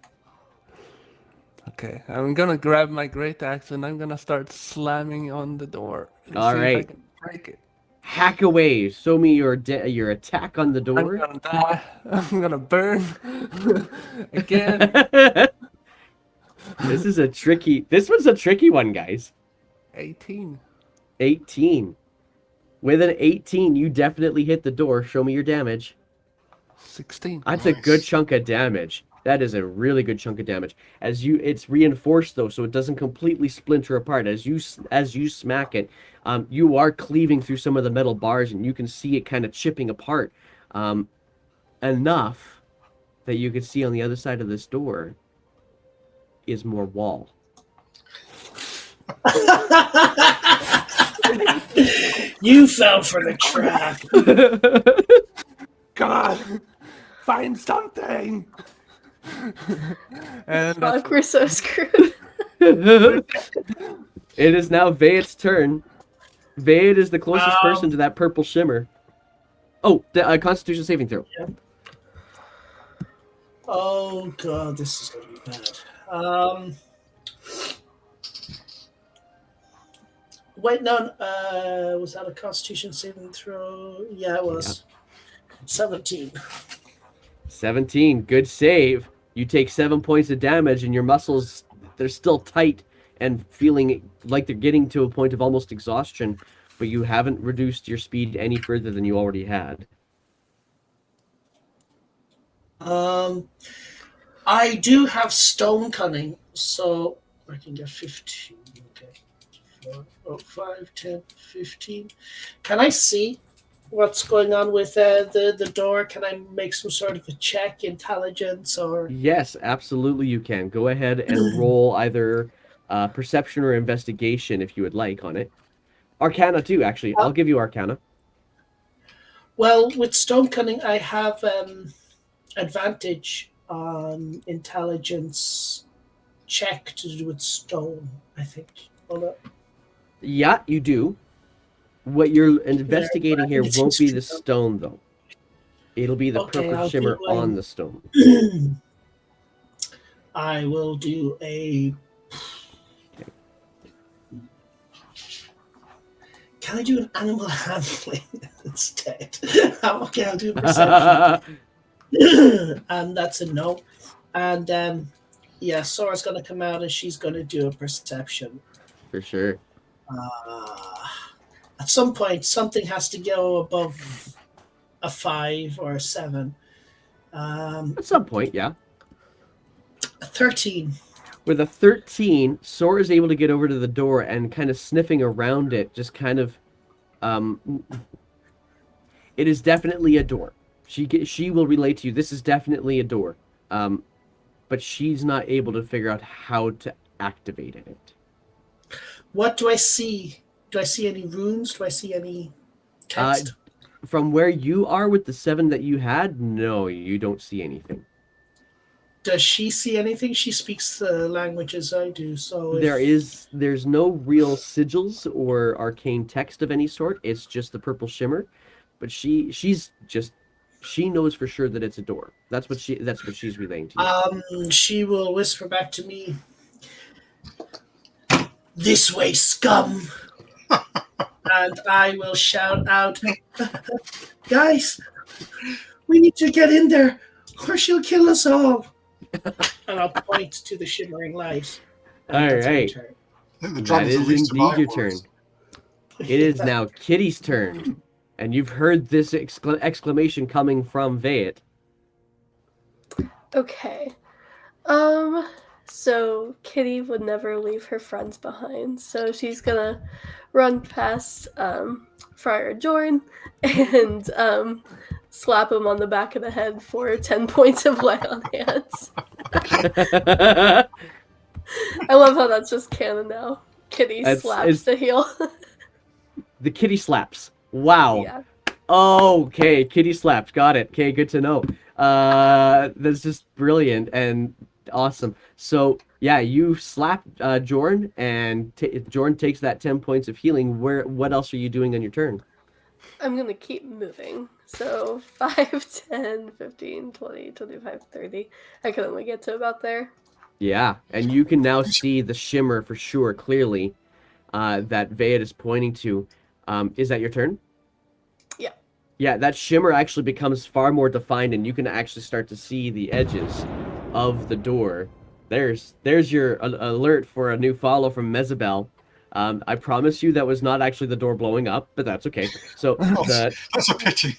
Okay, I'm gonna grab my great axe and I'm gonna start slamming on the door. All see right. if I can break it. Hack away. Show me your attack on the I'm door. gonna die. I'm gonna burn again. This one's a tricky one, guys. 18. 18. With an 18, you definitely hit the door. Show me your damage. 16. That's a good chunk of damage. That is a really good chunk of damage. It's reinforced though, so it doesn't completely splinter apart. As you smack it, you are cleaving through some of the metal bars, and you can see it kind of chipping apart, enough that you can see on the other side of this door is more wall. You fell for the trap. God, find something. And Fuck, we're so screwed. It is now Vayet's turn. Vayet is the closest person to that purple shimmer. Oh, the Constitution saving throw. Oh god, this is gonna be bad. Wait, no, was that a Constitution saving throw? Yeah, it was. 17. 17, good save. You take 7 points of damage, and your muscles, they're still tight and feeling like they're getting to a point of almost exhaustion, but you haven't reduced your speed any further than you already had. I do have stone cunning, so I can get 15. Okay. 4, 5, 10, 15. Can I see what's going on with the door? Can I make some sort of a check, intelligence, or... Yes, absolutely you can. Go ahead and roll either perception or investigation if you would like on it. Arcana too, actually. I'll give you Arcana. Well, with stone cunning, I have advantage on intelligence check to do with stone, I think. Hold up. Yeah, you do. What you're There, investigating here won't be the stone, though. It'll be the Okay, purple I'll do. shimmer on the stone. I will do a. Can I do an animal handling instead? Okay, I'll do perception. And that's a no. And yeah, Sora's going to come out and she's going to do a perception. For sure. At some point, something has to go above a 5 or a 7. At some point, yeah. A 13. With a 13, Sora is able to get over to the door and kind of sniffing around it, just kind of, it is definitely a door. She will relate to you. This is definitely a door, but she's not able to figure out how to activate it. What do I see? Do I see any runes? Do I see any text? From where you are with the 7 that you had, no, you don't see anything. Does she see anything? She speaks the languages I do, so there's no real sigils or arcane text of any sort. It's just the purple shimmer, but she knows for sure that it's a door. That's what she's relaying to you. She will whisper back to me, "This way, scum!" And I will shout out, "Guys, we need to get in there, or she'll kill us all." And I'll point to the shimmering light. All right. That is indeed your turn. It is now Kitty's turn. And you've heard this exclamation coming from Vayet. Okay. So Kitty would never leave her friends behind. So she's gonna run past Friar Jorn and slap him on the back of the head for 10 points of lay on hands. I love how that's just canon now. Kitty slaps to heal. The kitty slaps. Wow. Yeah. Okay, kitty slaps. Got it. Okay, good to know. That's just brilliant and awesome. So, yeah, you slap Jorn, and Jorn takes that 10 points of healing. What else are you doing on your turn? I'm going to keep moving. So 5, 10, 15, 20, 25, 30. I can only get to about there. Yeah, and you can now see the shimmer for sure, clearly, that Vayet is pointing to. Is that your turn? Yeah. Yeah, that shimmer actually becomes far more defined, and you can actually start to see the edges of the door. There's your alert for a new follow from Mezabel. I promise you that was not actually the door blowing up, but that's okay. So that's a pity.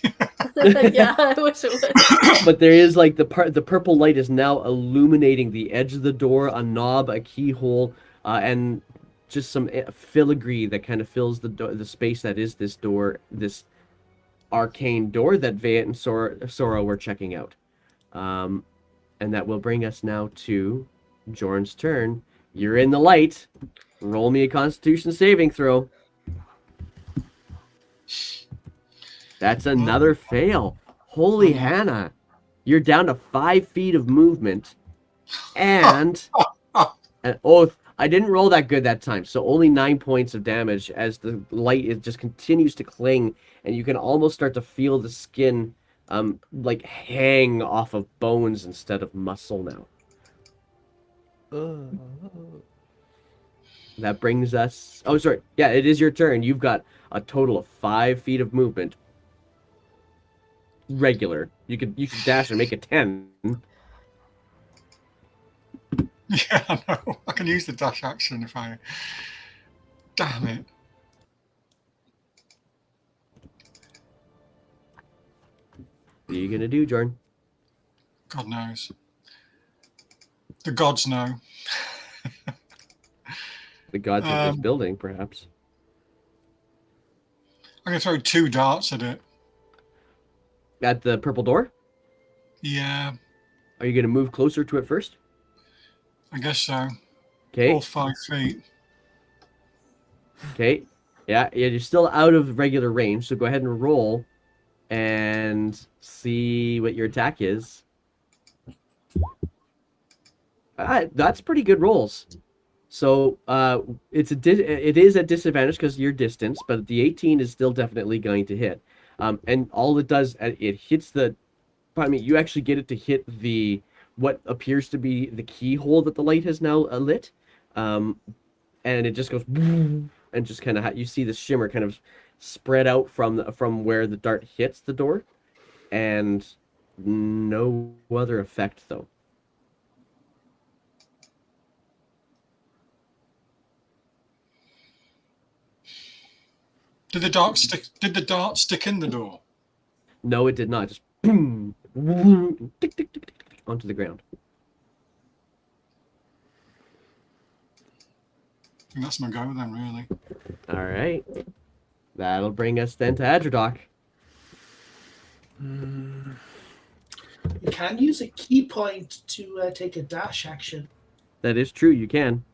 Yeah, I wish it would. But there is like the purple light is now illuminating the edge of the door, a knob, a keyhole, and just some filigree that kind of fills the space that is this door, this arcane door that Vayet and Sora were checking out. And that will bring us now to Jorn's turn. You're in the light. Roll me a Constitution saving throw. That's another fail. Holy Hannah. You're down to 5 feet of movement. And I didn't roll that good that time. So only 9 points of damage as the light just continues to cling. And you can almost start to feel the skin like hang off of bones instead of muscle now. That brings us... Oh, sorry. Yeah, it is your turn. You've got a total of 5 feet of movement. Regular. You could dash and make it 10. Yeah, no. I can use the dash action if I... Damn it. What are you going to do, Jordan? God knows. The gods know. The gods of this building, perhaps. I'm going to throw 2 darts at it. At the purple door? Yeah. Are you going to move closer to it first? I guess so. Okay. All 5 feet. Okay. Yeah, you're still out of regular range, so go ahead and roll. and see what your attack is. That's pretty good rolls. So it is at disadvantage because you're distance, but the 18 is still definitely going to hit. And all it does, it hits the. I mean, you actually get it to hit the what appears to be the keyhole that the light has now lit, and it just goes and just kind of you see the shimmer kind of spread out from where the dart hits the door, and no other effect though. Did the dart stick in the door? No, it did not. Just boom, tick, tick, tick, tick, tick, onto the ground. I think that's my go then, really. All right, that'll bring us then to Adrodoc. You can use a key point to take a dash action. That is true. You can.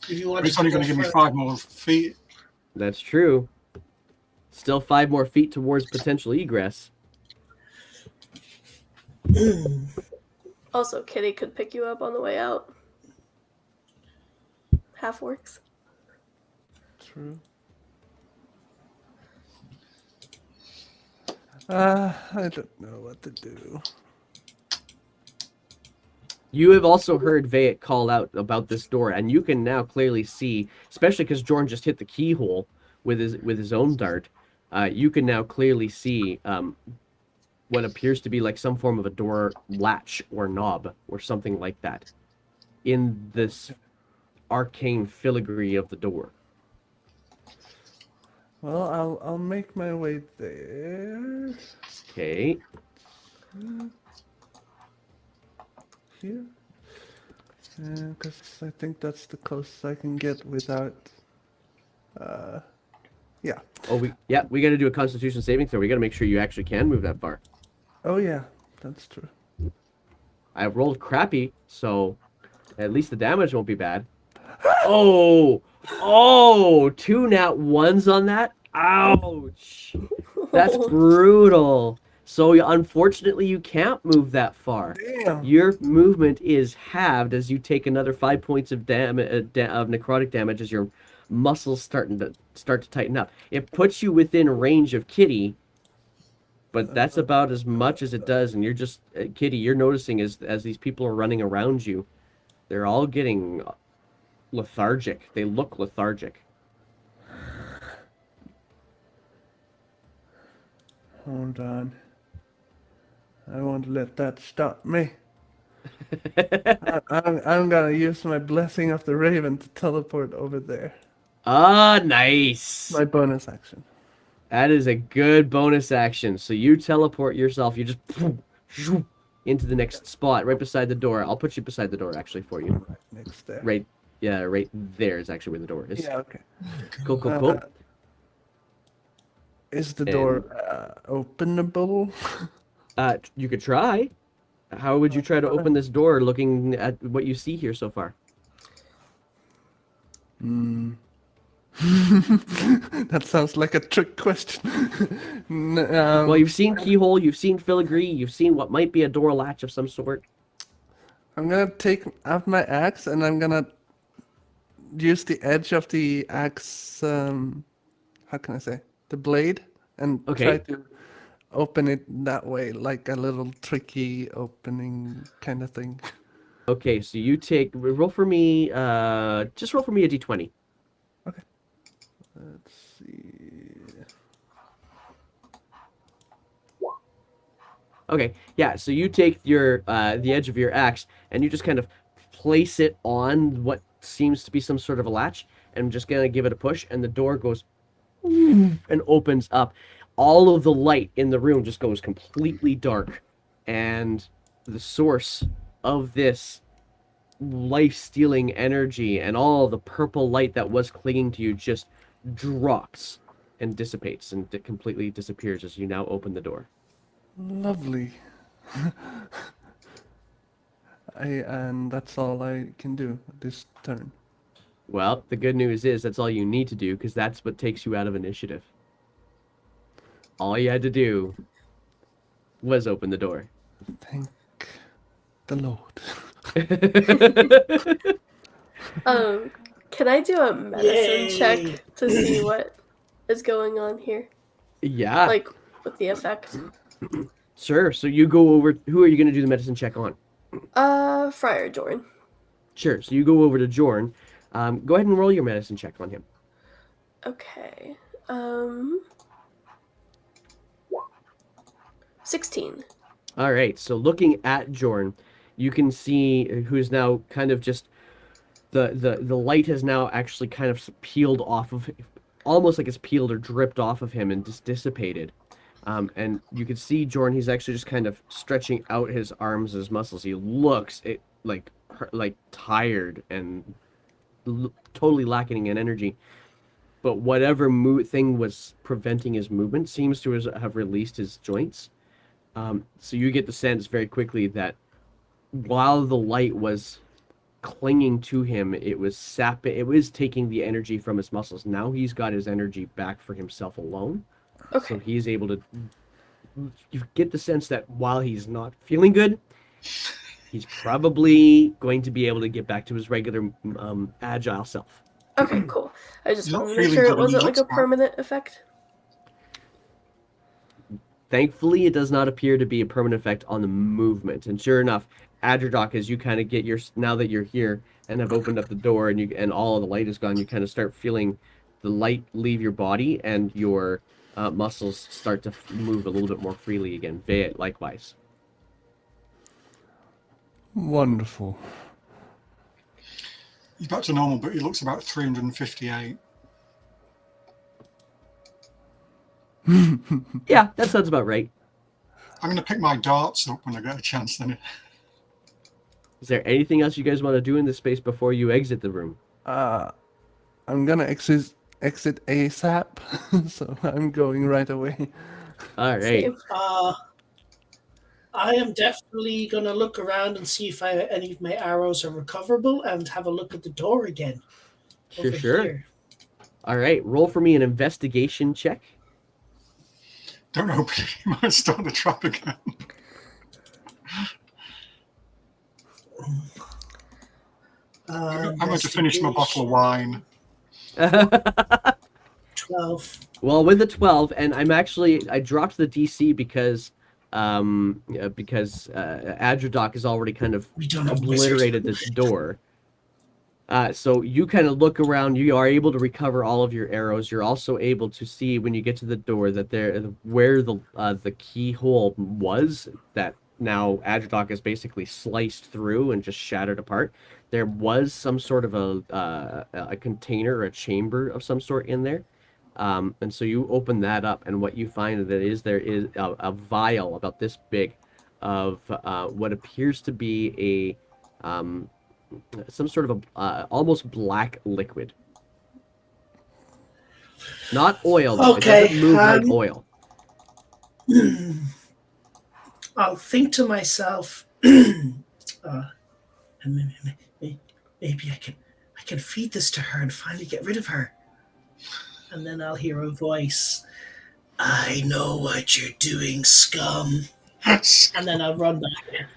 If you want But it's to only go going to give me for- 5 more feet. That's true. Still 5 more feet towards potential egress. Also, Kitty could pick you up on the way out. Half works. True. I don't know what to do. You have also heard Vayet call out about this door, and you can now clearly see, especially because Jorn just hit the keyhole with his own dart. You can now clearly see what appears to be like some form of a door latch or knob or something like that in this arcane filigree of the door. Well, I'll make my way there. Okay. Here. Because I think that's the closest I can get without. Yeah. Oh, we got to do a Constitution saving throw. We got to make sure you actually can move that far. Oh yeah, that's true. I rolled crappy, so at least the damage won't be bad. Oh, 2 nat 1s on that. Ouch. That's brutal. So unfortunately, you can't move that far. Damn. Your movement is halved as you take another 5 points of of necrotic damage as your muscles start to tighten up. It puts you within range of Kitty, but that's about as much as it does. And you're just Kitty. You're noticing as these people are running around you, they're all getting lethargic. They look lethargic. Hold on. I won't let that stop me. I'm gonna use my blessing of the raven to teleport over there. Ah, nice. My bonus action. That is a good bonus action. So you teleport yourself. You just into the next spot right beside the door. I'll put you beside the door actually for you. Right next there. Right. Yeah, right there is actually where the door is. Yeah. Okay. Cool. Is the door openable? You could try. How would you try to open this door looking at what you see here so far? That sounds like a trick question. Well, you've seen keyhole, you've seen filigree, you've seen what might be a door latch of some sort. I'm gonna take out my axe and I'm gonna use the edge of the axe. How can I say? The blade, and try to open it that way, like a little tricky opening kind of thing. Okay, so you roll for me. Just roll for me a d20. Okay. Let's see. Okay, yeah. So you take your the edge of your axe and you just kind of place it on what seems to be some sort of a latch, and just gonna give it a push, and the door goes and opens up. All of the light in the room just goes completely dark, and the source of this life-stealing energy and all the purple light that was clinging to you just drops and dissipates, and it completely disappears as you now open the door. Lovely. And that's all I can do this turn. Well, the good news is that's all you need to do, because that's what takes you out of initiative. All you had to do was open the door. Thank the Lord. Can I do a medicine Yay. check to see what is going on here? Yeah, Like, with the effect? sure. So you go over. Who are you going to do the medicine check on? Friar Jorn. Sure. So you go over to Jorn. Go ahead and roll your medicine check on him. Okay. 16. All right. So looking at Jorn, you can see who's now kind of just the light has now actually kind of peeled off of, almost like it's peeled or dripped off of him and just dissipated. And you can see Jordan. He's actually just kind of stretching out his arms, his muscles. He looks like tired and totally lacking in energy. But whatever thing was preventing his movement seems to have released his joints. So you get the sense very quickly that while the light was clinging to him, it was taking the energy from his muscles. Now he's got his energy back for himself alone. Okay. So he's able to, you get the sense that while he's not feeling good, he's probably going to be able to get back to his regular agile self. Okay, cool. I just He's not wanted to make feeling sure good it when he wasn't like a looks back. permanent effect. Thankfully, it does not appear to be a permanent effect on the movement. And sure enough, Adradok, as you kind of get now that you're here and have opened up the door and all of the light is gone, you kind of start feeling the light leave your body and your muscles start to move a little bit more freely again. Veit, likewise. Wonderful. He's back to normal, but he looks about 358. Yeah, that sounds about right. I'm going to pick my darts up when I get a chance then. Is there anything else you guys want to do in this space before you exit the room? I'm gonna exit ASAP, so I'm going right away. All right. Same. I am definitely going to look around and see if any of my arrows are recoverable and have a look at the door again. over Sure. here. All right, roll for me an investigation check. Don't open it. You might start the trap again. I'm going to finish my bottle of wine. 12. Well, with a 12, and I dropped the DC because Adradok has already kind of We don't have a obliterated wizard. this door. So you kind of look around. You are able to recover all of your arrows. You're also able to see when you get to the door that where the keyhole was, that now Adradok has basically sliced through and just shattered apart. There was some sort of a container or a chamber of some sort in there. And so you open that up, and what you find there is a vial about this big of what appears to be some sort of almost black liquid. Not oil, though. Okay, It doesn't move like oil. I'll think to myself, maybe I can feed this to her and finally get rid of her. And then I'll hear a voice. I know what you're doing, scum. And then I'll run back.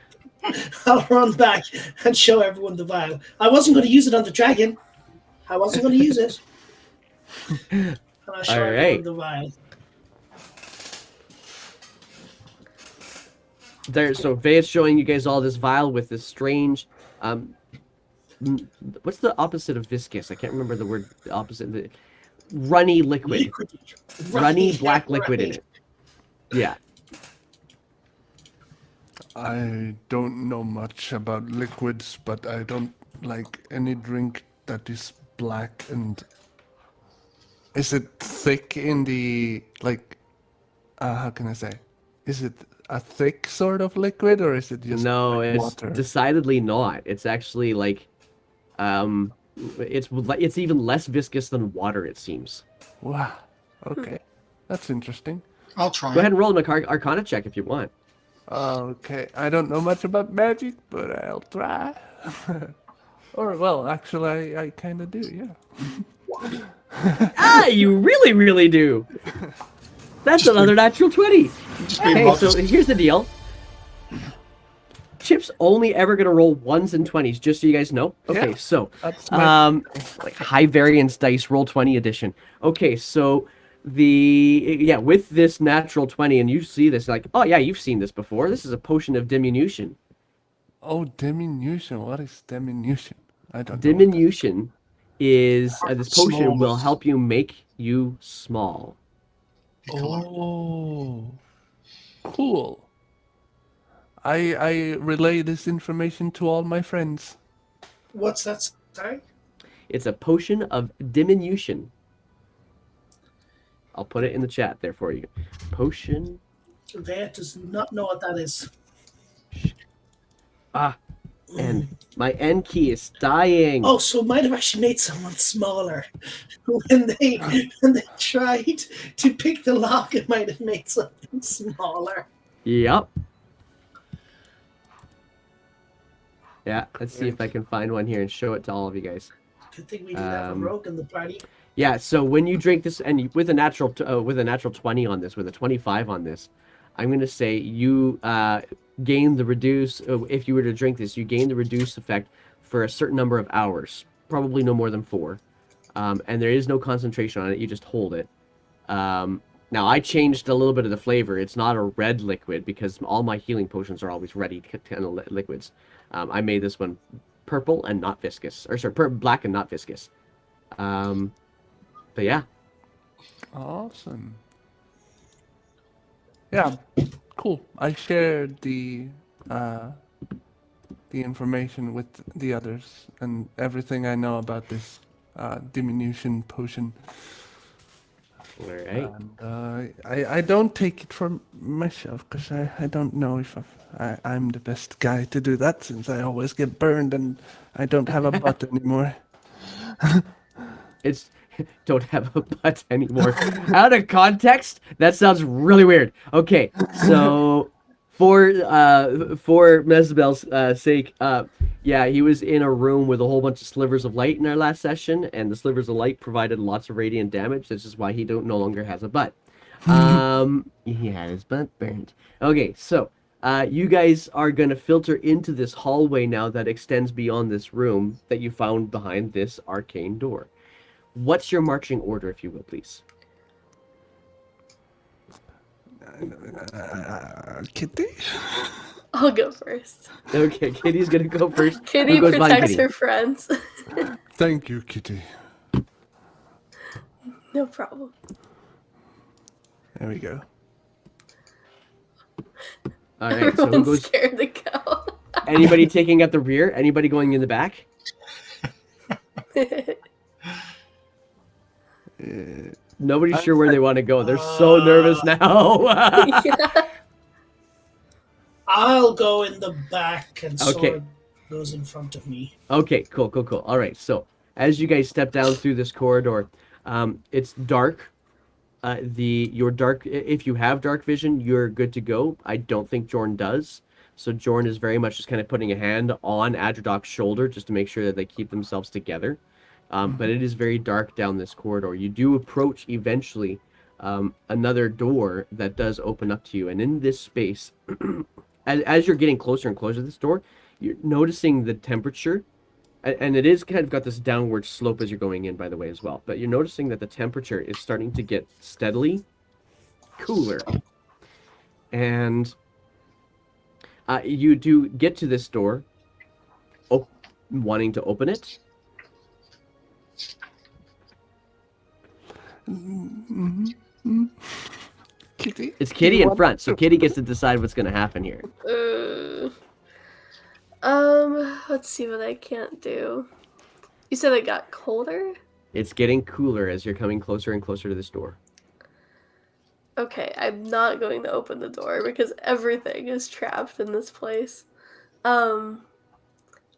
I'll run back and show everyone the vial. I wasn't going to use it on the dragon. I wasn't going to use it. And I'll show everyone the vial. So Veit's showing you guys all this vial with this strange, what's the opposite of viscous? I can't remember the word. The opposite. Runny liquid. Runny black liquid in it. Yeah. I don't know much about liquids, but I don't like any drink that is black. And is it thick in the, like, how can I say? Is it a thick sort of liquid, or is it just No, like it's water? decidedly not. It's actually like, it's even less viscous than water, it seems. Wow. Okay. That's interesting. I'll try Go ahead it. and roll an Arcana check if you want. Okay. I don't know much about magic, but I'll try. Or, well, actually, I kind of do, yeah. You really, really do. That's Just another natural 20. Just being Okay, so modest. here's the deal. Chip's only ever gonna roll 1s and 20s, just so you guys know. Okay, Yeah, so that's my like high variance dice, roll 20 edition. Okay, so with this natural 20, and you see this like, oh yeah, you've seen this before. This is a potion of diminution. Oh, diminution. What is diminution? I don't know what that. Diminution is this potion will Smallness. help you make you small. Oh, cool. I relay this information to all my friends. What's that? Sorry? It's a potion of diminution. I'll put it in the chat there for you. Potion. Vea does not know what that is. And my N key is dying. Oh, so it might have actually made someone smaller. When they tried to pick the lock, it might have made something smaller. Yep. Yeah, let's see if I can find one here and show it to all of you guys. Good thing we didn't have a rogue in the party. Yeah, so when you drink this, and with a natural 20 on this, with a 25 on this, I'm gonna say you gain the reduce. If you were to drink this, you gain the reduce effect for a certain number of hours, probably no more than 4. And there is no concentration on it. You just hold it. Now I changed a little bit of the flavor. It's not a red liquid because all my healing potions are always ready kind of liquids. I made this one purple and not viscous, or sorry, black and not viscous. But yeah. Awesome. Yeah, cool. I shared the information with the others and everything I know about this diminution potion. All right. And I don't take it for myself because I don't know if I'm the best guy to do that since I always get burned and I don't have a butt anymore. It's don't have a butt anymore. Out of context, that sounds really weird. Okay, so for Mezebel's sake, yeah, he was in a room with a whole bunch of slivers of light in our last session, and the slivers of light provided lots of radiant damage. This is why he no longer has a butt. He had his butt burned. Okay, so you guys are gonna filter into this hallway now that extends beyond this room that you found behind this arcane door. What's your marching order, if you will, please? Kitty? I'll go first. Okay, Kitty's gonna go first. Kitty Who goes behind protects Kitty? her friends. Thank you, Kitty. No problem. There we go. All right, so who Everyone's goes? scared to go. Anybody taking at the rear? Anybody going in the back? Nobody's sure where they want to go. They're so nervous now. Yeah. I'll go in the back and Okay. Sword goes in front of me. Okay, cool. All right, so as you guys step down through this corridor, it's dark. If you have dark vision, you're good to go. I don't think Jorn does. So Jorn is very much just kind of putting a hand on Adradoc's shoulder just to make sure that they keep themselves together. But it is very dark down this corridor. You do approach eventually another door that does open up to you. And in this space, as you're getting closer and closer to this door, you're noticing the temperature. And it is kind of got this downward slope as you're going in, by the way, as well. But you're noticing that the temperature is starting to get steadily cooler. And you do get to this door, wanting to open it. Kitty? It's Kitty in front, so Kitty gets to decide what's going to happen here. Let's see what I can't do. You said it got colder? It's getting cooler as you're coming closer and closer to this door. Okay, I'm not going to open the door because everything is trapped in this place. I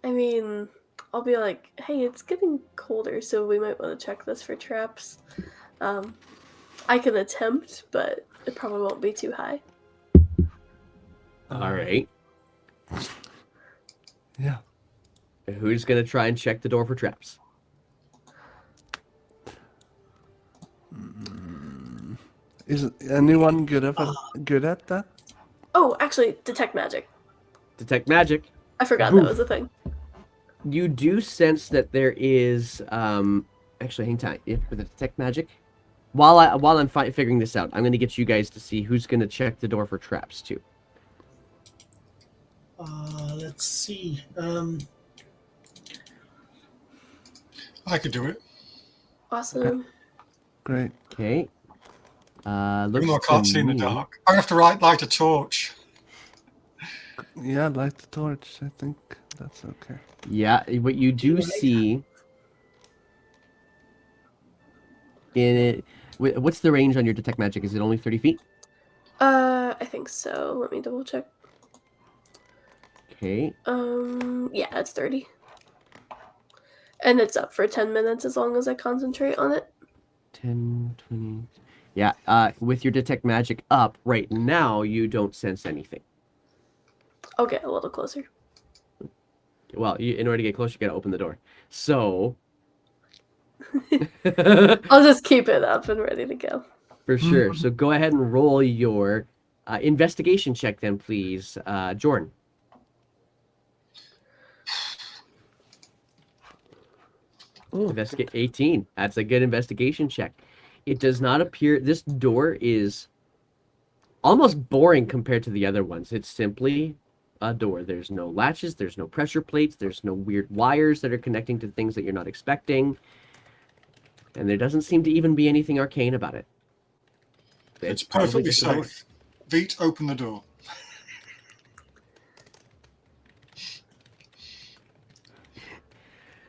mean, I'll be like, hey, it's getting colder, so we might want to check this for traps. I can attempt, but it probably won't be too high. All right. Yeah. Who's going to try and check the door for traps? Is anyone good at that? Oh, actually, detect magic. Detect magic. I forgot Boof. that was a thing. You do sense that there is actually hang tight. If with the detect magic, while I'm figuring this out, I'm going to get you guys to see who's going to check the door for traps too. Let's see. I could do it. Awesome. Great. Okay. Even Looks though I to can't see in the me. dark. I have to light a torch. Yeah, light the torch. I think that's okay. Yeah, what you do see in it. What's the range on your detect magic? Is it only 30 feet? I think so. Let me double check. Okay. Yeah, it's 30. And it's up for 10 minutes as long as I concentrate on it. 10, 20. Yeah, with your detect magic up right now, you don't sense anything. I'll get a little closer. Well, in order to get closer, you gotta open the door. So. I'll just keep it up and ready to go. For sure. So go ahead and roll your investigation check then, please, Jordan. Investigate 18. That's a good investigation check. It does not appear. This door is almost boring compared to the other ones. It's simply a door. There's no latches. There's no pressure plates. There's no weird wires that are connecting to things that you're not expecting. And there doesn't seem to even be anything arcane about it. It's probably perfectly just a door. safe. Veet, open the door.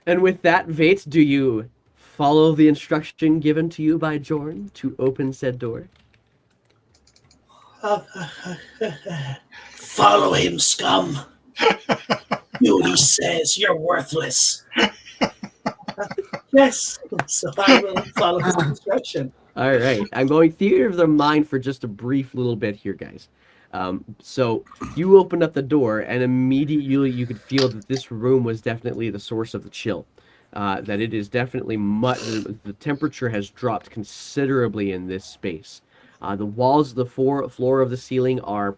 And with that, Vates, do you follow the instruction given to you by Jorn to open said door? Follow him, scum. Do what he says. You're worthless. Yes, so I will follow his instruction. All right. I'm going theater of the mind for just a brief little bit here, guys. So you opened up the door, and immediately you could feel that this room was definitely the source of the chill. That it is definitely the temperature has dropped considerably in this space. The walls of the floor of the ceiling are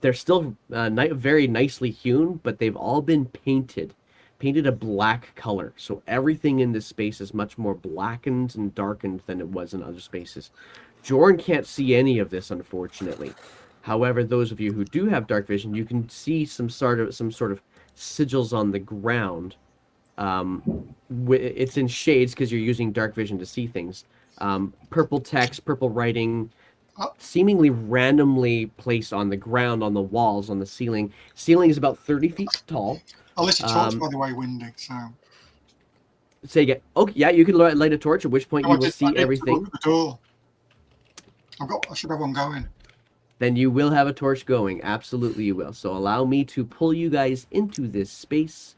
they're still very nicely hewn, but they've all been painted a black color. So everything in this space is much more blackened and darkened than it was in other spaces. Jorn can't see any of this, unfortunately. However, those of you who do have dark vision, you can see some sort of sigils on the ground. It's in shades because you're using dark vision to see things. Purple text, purple writing, seemingly randomly placed on the ground, on the walls, on the ceiling. Ceiling is about 30 feet tall. I lit a torch, by the way, Windy. So. Say again. Okay, yeah, you can light a torch, at which point you will see everything. Open the door. I should have one going. Then you will have a torch going. Absolutely you will. So allow me to pull you guys into this space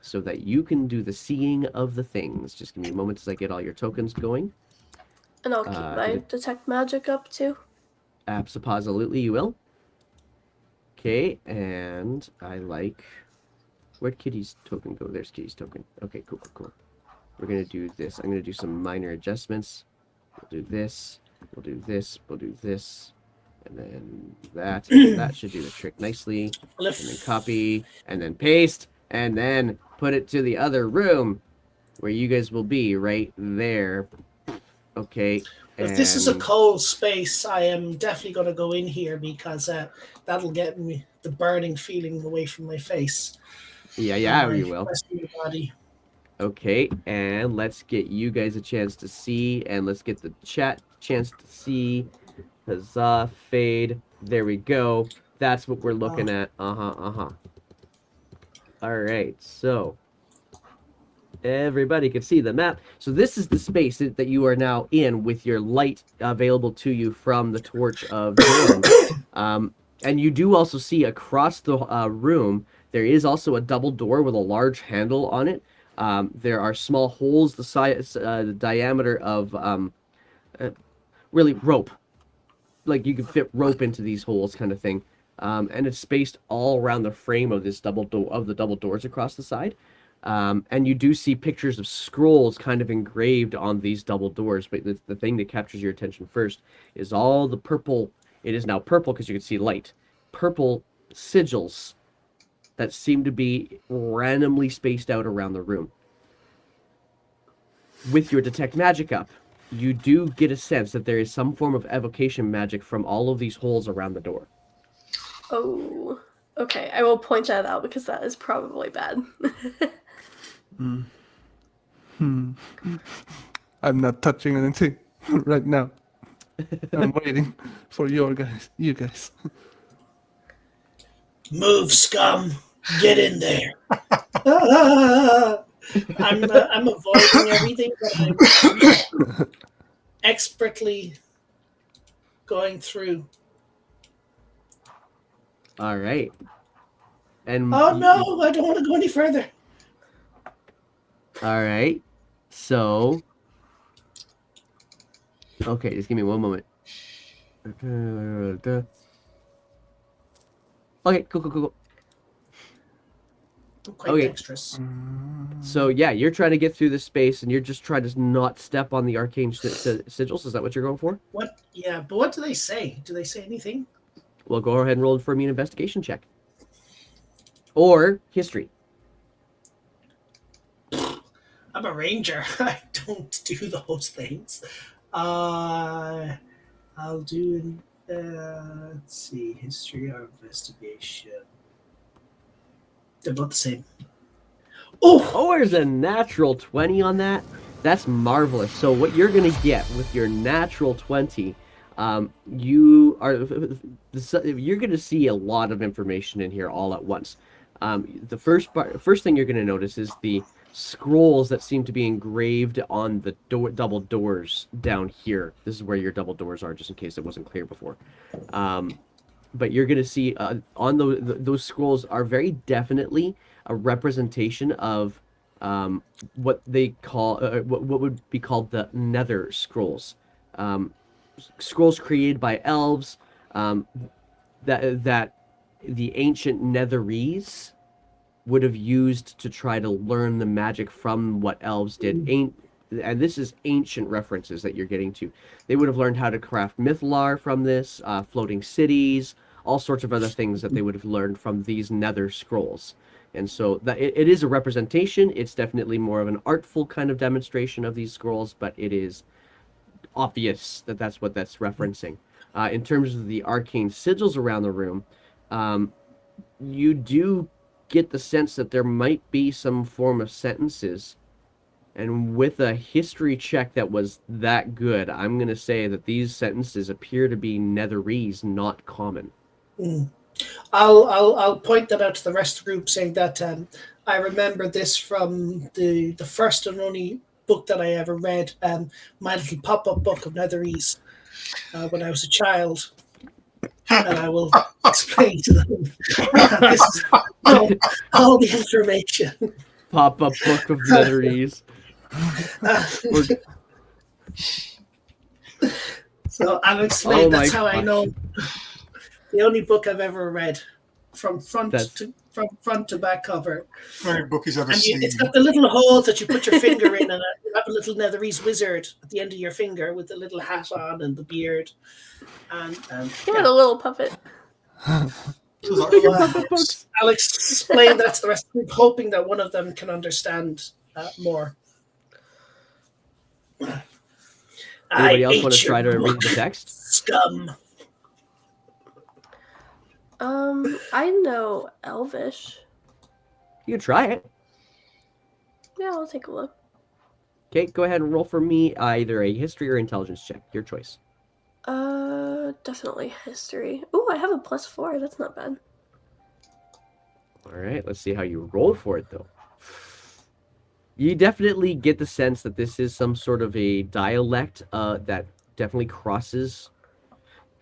so that you can do the seeing of the things. Just give me a moment as I get all your tokens going. And I'll keep my detect magic up too. Absolutely you will. Okay, and I like... Where'd Kitty's token go? There's Kitty's token. Okay, cool. We're going to do this. I'm going to do some minor adjustments. We'll do this. We'll do this. We'll do this. And then that. And that should do the trick nicely. And then copy. And then paste. And then put it to the other room where you guys will be right there. Okay. If this is a cold space, I am definitely going to go in here because that'll get me the burning feeling away from my face. Yeah, you will. Body. Okay, and let's get you guys a chance to see, and let's get the chat chance to see. Huzzah, fade. There we go. That's what we're looking at. All right, so everybody can see the map. So this is the space that you are now in with your light available to you from the torch of Jordan. And you do also see across the room, there is also a double door with a large handle on it. There are small holes the size, the diameter of really rope. Like you can fit rope into these holes, kind of thing. And it's spaced all around the frame of this double door of the double doors across the side. And you do see pictures of scrolls kind of engraved on these double doors. But the thing that captures your attention first is all the purple. It is now purple because you can see light. Purple sigils that seem to be randomly spaced out around the room. With your detect magic up, you do get a sense that there is some form of evocation magic from all of these holes around the door. Oh, okay. I will point that out because that is probably bad. I'm not touching anything right now. I'm waiting for you guys. Move, scum! Get in there! I'm avoiding everything, but I'm expertly going through. All right. And Oh no, I don't want to go any further. All right. So, okay, just give me one moment. Okay, cool. I'm quite Okay. dexterous. So yeah, you're trying to get through this space, and you're just trying to not step on the arcane sigils. Is that what you're going for? What? Yeah, but what do they say? Do they say anything? Well, go ahead and roll for me an investigation check. Or history. I'm a ranger. I don't do those things. I'll do. Let's see, history or investigation. They're both the same. Oh, there's a natural 20 on that. That's marvelous. So what you're going to get with your natural 20, you're going to see a lot of information in here all at once. The first thing you're going to notice is the scrolls that seem to be engraved on the double doors down here. This is where your double doors are, just in case it wasn't clear before. But you're going to see on those scrolls are very definitely a representation of what they call what would be called the Nether Scrolls, scrolls created by elves that the ancient Netherese would have used to try to learn the magic from what elves did. And this is ancient references that you're getting to. They would have learned how to craft mythlar from this, floating cities, all sorts of other things that they would have learned from these Nether Scrolls. And so that it is a representation. It's definitely more of an artful kind of demonstration of these scrolls, but it is obvious that that's what that's referencing. In terms of the arcane sigils around the room, you do get the sense that there might be some form of sentences. And with a history check that was that good, I'm going to say that these sentences appear to be Netherese, not common. I'll point that out to the rest of the group, saying that I remember this from the first and only book that I ever read, my little pop-up book of Netherese, when I was a child, and I will explain to them. This is all the information. Pop-up book of Netherese. So I'll explain. That's how I know. The only book I've ever read, from front to back cover. Every book he's ever seen. It's got the little holes that you put your finger in, and you have a little Netherese wizard at the end of your finger with the little hat on and the beard. And you had a little puppet. I'll explain that to the rest of the group, hoping that one of them can understand more. Anybody else want to try to read the text? Scum. I know Elvish. You can try it. Yeah, I'll take a look. Okay, go ahead and roll for me either a history or intelligence check. Your choice. Definitely history. Ooh, I have a +4. That's not bad. All right, let's see how you roll for it, though. You definitely get the sense that this is some sort of a dialect that definitely crosses.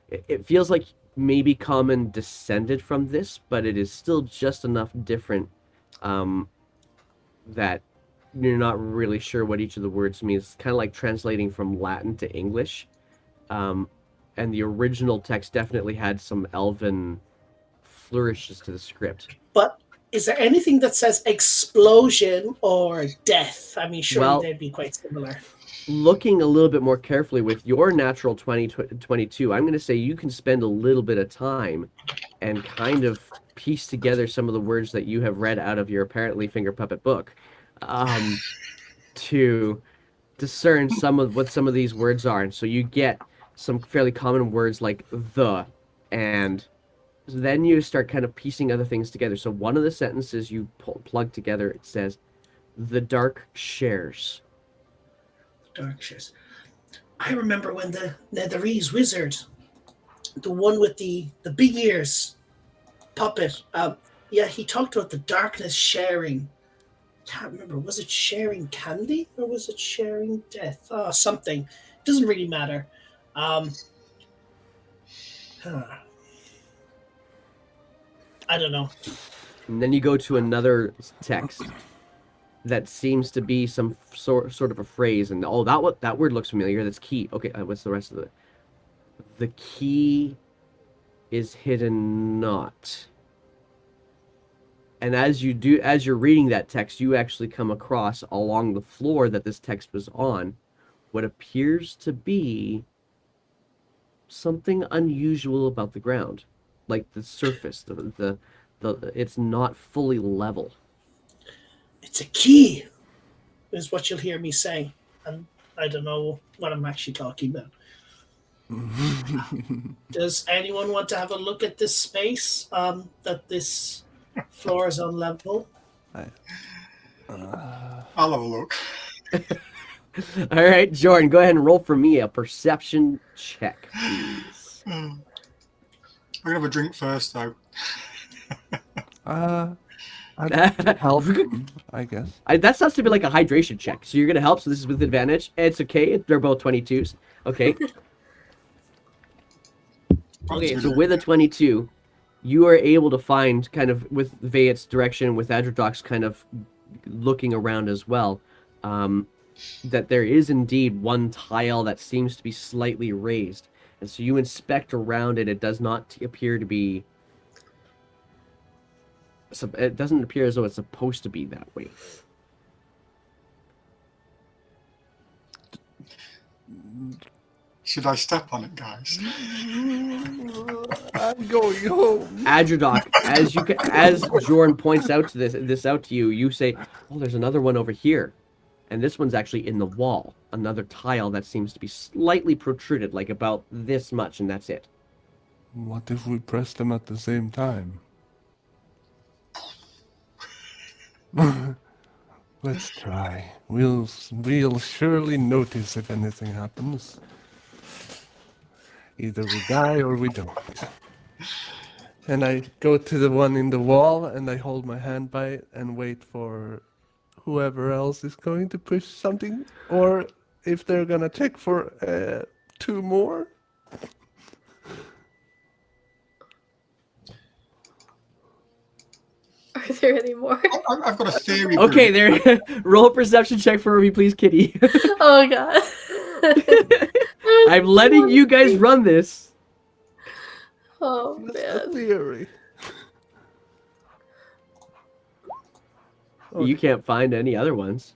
It feels like maybe common descended from this, but it is still just enough different that you're not really sure what each of the words means. It's kind of like translating from Latin to English. And the original text definitely had some elven flourishes to the script. But Is there anything that says explosion or death? I mean, surely Well, they'd be quite similar. looking a little bit more carefully with your natural 22, I'm going to say you can spend a little bit of time and kind of piece together some of the words that you have read out of your apparently finger puppet book, to discern what some of these words are. And so you get some fairly common words like the, and then you start kind of piecing other things together. So one of the sentences you plug together, it says, "The dark shares." Dark shares. I remember when the Netherese wizard, the one with the big ears, puppet. Yeah, he talked about the darkness sharing. Can't remember. Was it sharing candy or was it sharing death? Oh, something. Doesn't really matter. Huh. I don't know. And then you go to another text that seems to be some sort of a phrase, and that word looks familiar. That's key. Okay, what's the rest of it? The key is hidden not. And as you're reading that text, you actually come across along the floor that this text was on what appears to be something unusual about the ground, like the surface. The it's not fully level. It's a key, is what you'll hear me say. And I don't know what I'm actually talking about. Does anyone want to have a look at this space? That this floor is on level. I'll have a look. All right, Jordan, go ahead and roll for me a perception check, please. I'm gonna have a drink first, though. I'd help him, I guess. That sounds to be like a hydration check. So you're gonna help. So this is with advantage. It's okay. They're both 22s. Okay. Okay. So with a 22, you are able to find, kind of with Vayet's direction, with Adrodox kind of looking around as well, that there is indeed one tile that seems to be slightly raised. And so you inspect around it. It does not appear to be. It doesn't appear as though it's supposed to be that way. Should I step on it, guys? I'm going home. Adrodoc, as Jorn points out to this out to you, you say, "Oh, there's another one over here," and this one's actually in the wall. Another tile that seems to be slightly protruded, like about this much, and that's it. What if we press them at the same time? Let's try. We'll surely notice if anything happens. Either we die or we don't. And I go to the one in the wall and I hold my hand by it and wait for whoever else is going to push something, or if they're gonna check for 2 more. Are there any more? I've got a theory. Okay, there. Roll a perception check for me, please, Kitty. Oh god. I'm letting you guys run this. Oh That's the man. theory. You can't find any other ones.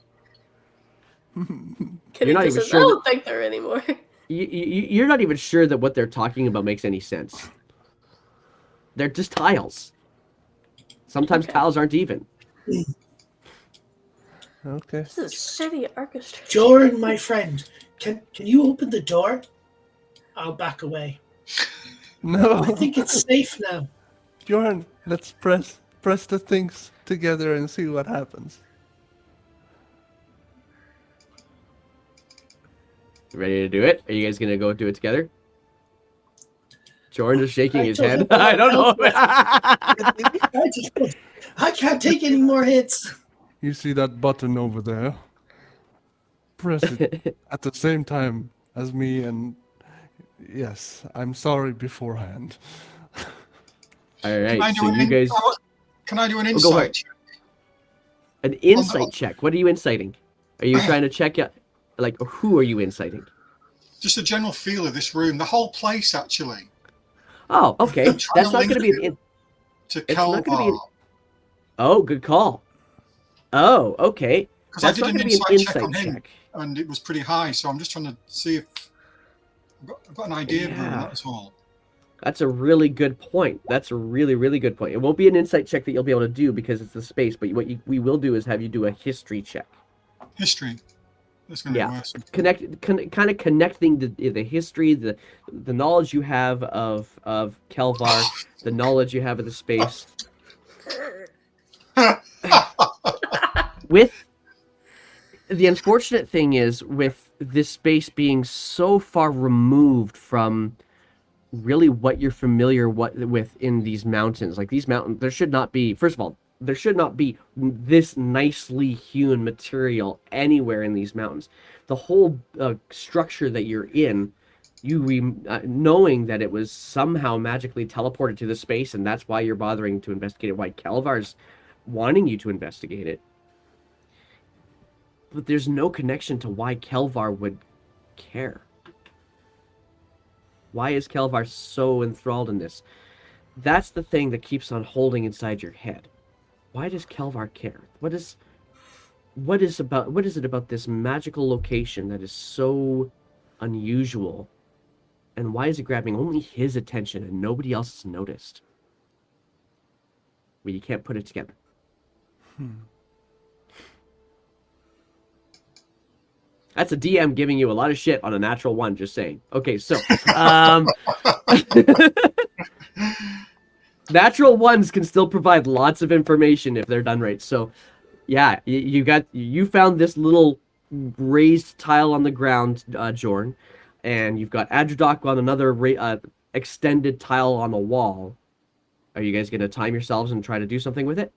Kitty not just even says, sure I don't think there are any more. You're not even sure that what they're talking about makes any sense. They're just tiles. Sometimes Okay. tiles aren't even. Okay. This is shitty orchestra. Jordan, my friend, can you open the door? I'll back away. No. I think it's safe now. Jorn, let's press the things together and see what happens. Ready to do it? Are you guys gonna go do it together? Jordan is shaking I his don't head. have a lot I don't know. I can't take any more hits. You see that button over there? Press it at the same time as me, and yes, I'm sorry beforehand. All right, so you guys. Can I do an go insight ahead. check? An insight check. What are you inciting? Are you trying to check out, like, who are you inciting? Just a general feel of this room, the whole place, actually. Oh, okay. I'm trying That's to not link going to be it an. to It's not gonna be Kelvar. Oh, good call. Oh, okay. Because I That's did not an going to be an insight check insight on him, check. and it was pretty high. So I'm just trying to see if I've got an idea, Bruin. Yeah. That's all. That's a really good point. That's a really, really good point. It won't be an insight check that you'll be able to do because it's the space, but we will do is have you do a history check. History. That's going to Yeah, be worse. kind of connecting the history, the knowledge you have of Kelvar, the knowledge you have of the space, with the unfortunate thing is with this space being so far removed from really what you're familiar with in these mountains. Like these mountains, there should not be. First of all, there should not be this nicely hewn material anywhere in these mountains. The whole structure that you're in, knowing that it was somehow magically teleported to the space, and that's why you're bothering to investigate it. Why Kelvar's wanting you to investigate it. But there's no connection to why Kelvar would care. Why is Kelvar so enthralled in this? That's the thing that keeps on holding inside your head. Why does Kelvar care? What is it about this magical location that is so unusual? And why is it grabbing only his attention and nobody else has noticed? Well, you can't put it together. That's a DM giving you a lot of shit on a natural one, just saying. Okay, so natural ones can still provide lots of information if they're done right. So yeah, you found this little raised tile on the ground, Jorn, and you've got Adrodoc on another extended tile on the wall. Are you guys gonna time yourselves and try to do something with it?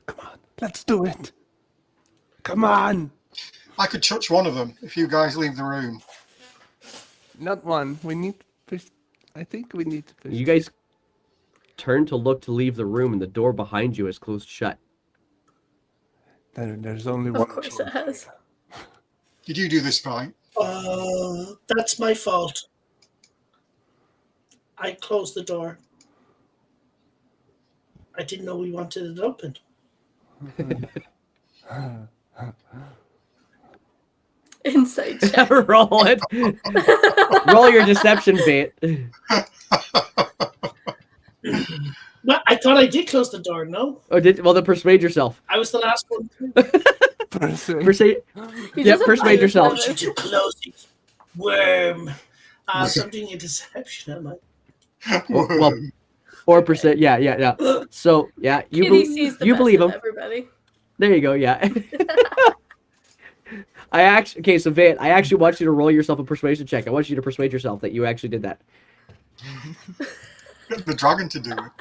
Come on, let's do it. Come on. I could touch one of them if you guys leave the room. Not one. We need to push. I think we need to push. You guys turn to look to leave the room, and the door behind you is closed shut. There's only one. Of course it has. Did you do this fight? That's my fault. I closed the door. I didn't know we wanted it open. Insight check. Roll it. Roll your deception bait. Well, I thought I did close the door, no? Oh, well, then persuade yourself. I was the last one. Persuade. He Yeah, doesn't persuade mind yourself. us, To close it. Worm. So I'm doing a deception, am I? Well, 4%. Yeah. So yeah, Kitty sees the you best believe of him. everybody. There you go. Yeah. So Vant, I actually want you to roll yourself a persuasion check. I want you to persuade yourself that you actually did that. Get the dragon to do it.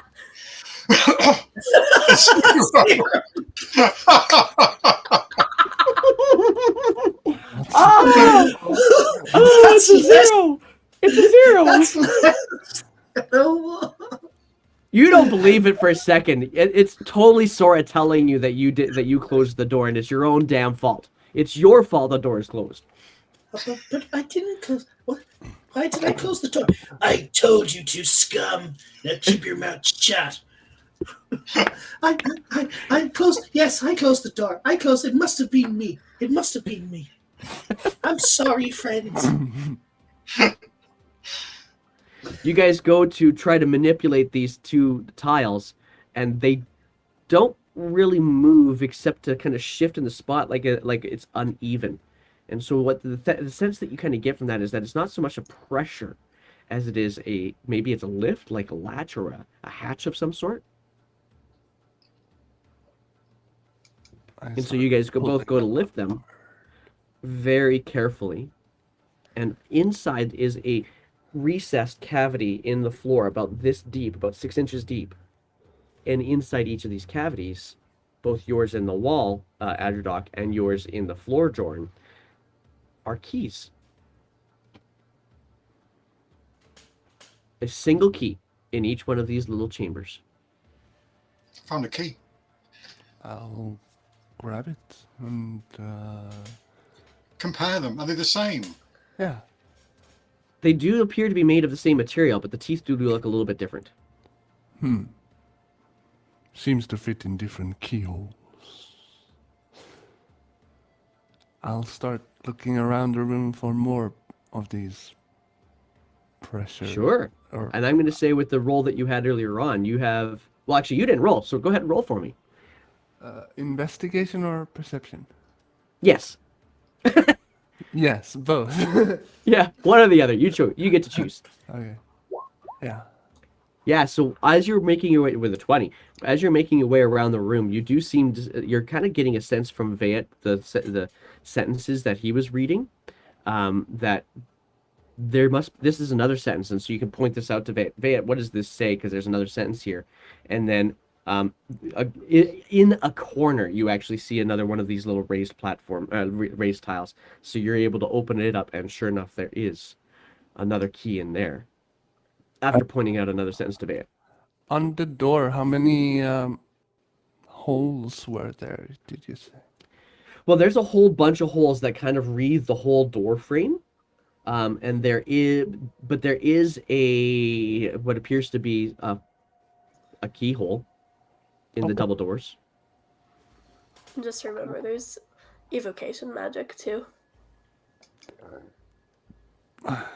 It's a zero. It's a zero. You don't believe it for a second. It's totally Sora telling you that you closed the door, and it's your own damn fault. It's your fault the door is closed. But I didn't close. What? Why did I close the door? I told you to, scum. Now keep your mouth shut. I closed. Yes, I closed the door. I closed. It must have been me. It must have been me. I'm sorry, friends. You guys go to try to manipulate these two tiles, and they don't really move except to kind of shift in the spot like it's uneven. And so what the sense that you kind of get from that is that it's not so much a pressure as it is maybe it's a lift, like a latch or a hatch of some sort. And so you guys both go to lift them very carefully. And inside is a recessed cavity in the floor about this deep, about 6 inches deep. And inside each of these cavities, both yours in the wall, Adrodoc, and yours in the floor, Jorn, are keys. A single key in each one of these little chambers. Found a key. I'll grab it and compare them. Are they the same? Yeah. They do appear to be made of the same material, but the teeth do look a little bit different. seems to fit in different keyholes. I'll start looking around the room for more of these pressure. Sure. Or And I'm going to say with the roll that you had earlier on, you have... Well, actually, you didn't roll, so go ahead and roll for me. investigation or perception? Yes. Yes, both. Yeah, one or the other. You get to choose. Okay. Yeah. Yeah, so as you're making your way with a 20, as you're making your way around the room, you do seem to, you're kind of getting a sense from Vayet, the sentences that he was reading, that this is another sentence, and so you can point this out to Vayet. Vayet, what does this say? Because there's another sentence here. And then in a corner, you actually see another one of these little raised raised tiles. So you're able to open it up, and sure enough, there is another key in there. After pointing out another sentence to Vayet. On the door, how many holes were there, did you say? Well, there's a whole bunch of holes that kind of wreathe the whole door frame. And there is a what appears to be a keyhole in the double doors. Just remember, there's evocation magic too.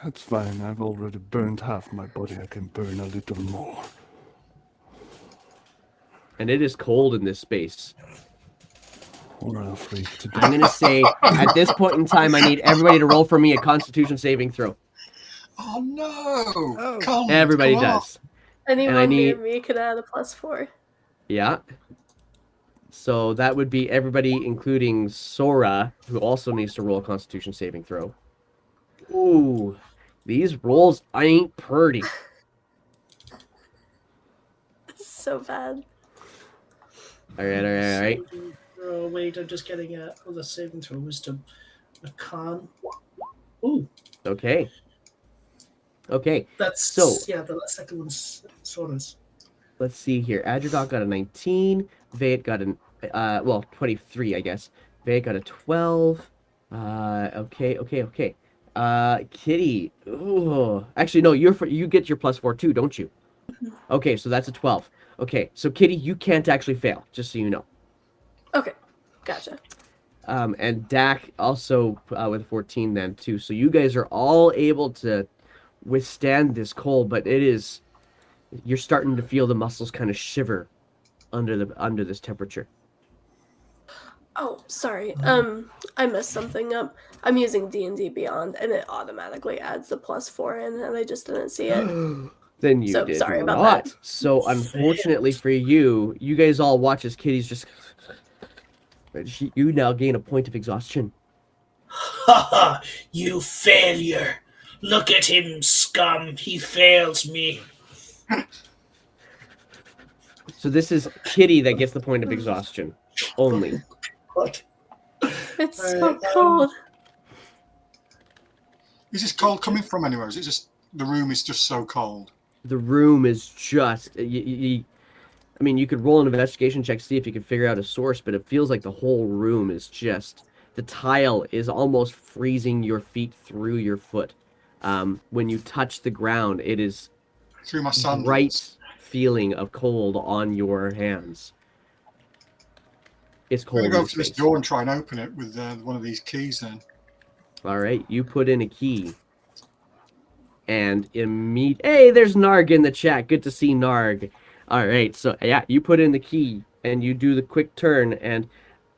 That's fine. I've already burned half my body. I can burn a little more. And it is cold in this space. Or I'll freeze to I'm death. gonna say at this point in time, I need everybody to roll for me a Constitution saving throw. Oh no! Come, Everybody come on. does. Anyone near need- me could add a +4. Yeah. So that would be everybody, including Sora, who also needs to roll a Constitution saving throw. Ooh, these rolls ain't pretty. So bad. All right. Oh, wait, I'm just getting a saving throw wisdom. A con. Ooh, Okay. that's So- yeah. The second one's Sora's. Let's see here. Adradok got a 19. Vayet got an 23, I guess. Vayet got a 12. Okay. Kitty. Ooh. Actually, no. You get your +4 too, don't you? Okay, so that's a 12. Okay, so Kitty, you can't actually fail, just so you know. Okay, gotcha. And Dak also with a 14 then too. So you guys are all able to withstand this cold, but you're starting to feel the muscles kind of shiver under this temperature. Oh, sorry. I messed something up. I'm using D&D Beyond, and it automatically adds the +4 in, and I just didn't see it. Then you So, did sorry about not. that. So unfortunately for you, you guys all watch as Kitty's just. You now gain a point of exhaustion. Ha ha! You failure! Look at him, scum! He fails me. So this is Kitty that gets the point of exhaustion only. What? It's so Alright, cold. Is this cold coming from anywhere? Is it just the room is just so cold? The room is just. I mean, you could roll an investigation check to see if you could figure out a source, but it feels like the whole room is just. The tile is almost freezing your feet through your foot. When you touch the ground, it is Through my sandals. bright feeling of cold on your hands. It's I'm cold. going to go in to this space. door and try and open it with one of these keys then. All right, you put in a key. And hey, there's Narg in the chat. Good to see Narg. All right, so yeah, you put in the key and you do the quick turn, and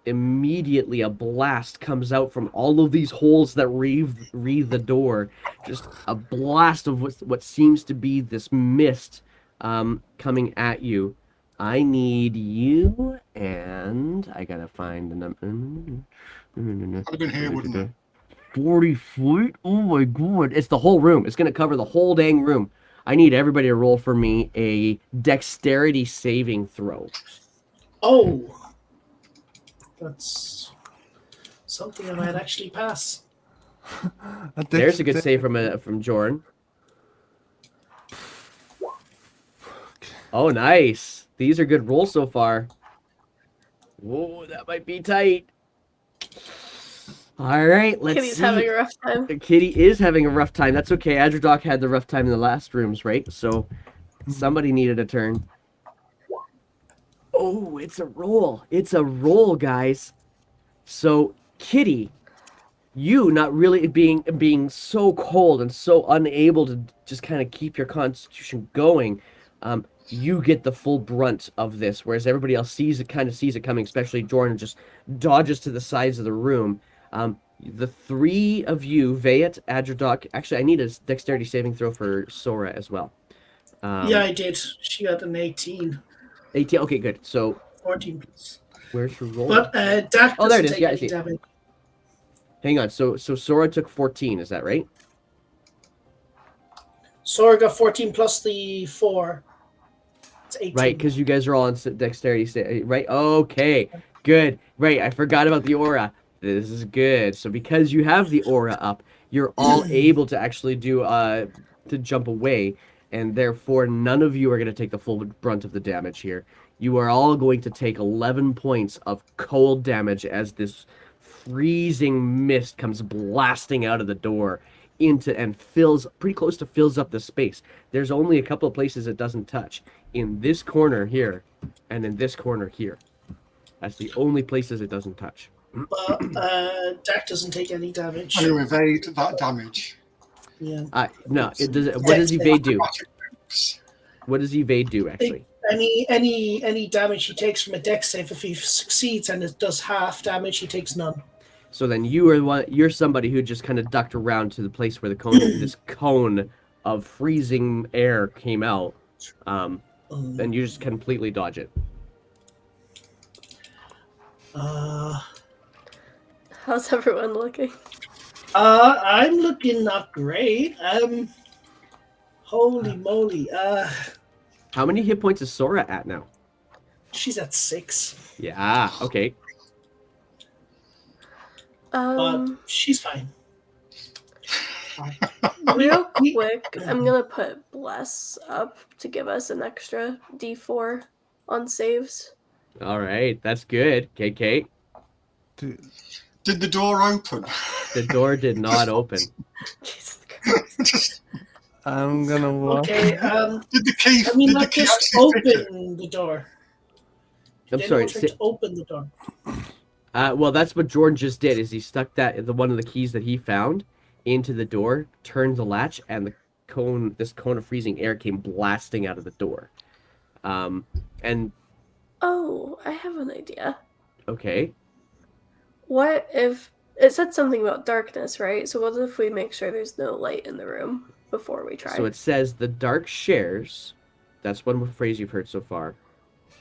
immediately a blast comes out from all of these holes that wreathe the door. Just a blast of what seems to be this mist coming at you. I need you, and I gotta find the number. I'd have been here, wouldn't it? 40 feet? Oh my god. It's the whole room. It's going to cover the whole dang room. I need everybody to roll for me a dexterity saving throw. Oh, that's something I might actually pass. There's a good save from Jorn. Oh, nice. These are good rolls so far. Whoa, that might be tight. All right, let's Kitty's see. having a rough time. Kitty is having a rough time. That's okay. Adradok had the rough time in the last rooms, right? So somebody needed a turn. Oh, it's a roll. It's a roll, guys. So, Kitty, you not really being so cold and so unable to just kind of keep your constitution going, you get the full brunt of this, whereas everybody else sees it coming, especially Jordan just dodges to the sides of the room. The three of you, Vayet, Adradok, actually I need a dexterity saving throw for Sora as well. Yeah, I did. She got an 18. 18, okay, good. So 14 plus. where's your roll? But Dak Oh, there doesn't it is. take Yeah, I any see. damage. Hang on. So Sora took 14. Is that right? Sora got 14 plus the 4. It's 18. Right, because you guys are all on dexterity. Right. Okay. Good. Right. I forgot about the aura. This is good. So because you have the aura up, you're all able to actually do to jump away, and therefore none of you are going to take the full brunt of the damage here. You are all going to take 11 points of cold damage as this freezing mist comes blasting out of the door into and fills pretty close to fills up the space. There's only a couple of places it doesn't touch. In this corner here and in this corner here. That's the only places it doesn't touch. But Dak doesn't take any damage. And you evade that damage. Yeah. No, it does. What does evade do? What does evade do actually? Any damage he takes from a dex save, if he succeeds and it does half damage, he takes none. So then you're somebody who just kind of ducked around to the place where the cone this cone of freezing air came out. And you just completely dodge it. How's everyone looking? I'm looking not great. Holy moly. How many hit points is Sora at now? She's at 6. Yeah, okay. But she's fine. Real quick, I'm gonna put Bless up to give us an extra D4 on saves. All right, that's good. KK. Dude, Did the door open? The door did not open. Jesus Christ. I'm gonna walk. Okay, Did the key? I mean, did the not key just actually fit it? open the door. I'm Did sorry. anyone try to open the door? Well, that's what Jordan just did. Is he stuck the one of the keys that he found into the door, turned the latch, and this cone of freezing air came blasting out of the door. And Oh, I have an idea. okay, What if it said something about darkness, right? So what if we make sure there's no light in the room before we try? so it says the dark shares. That's one phrase you've heard so far,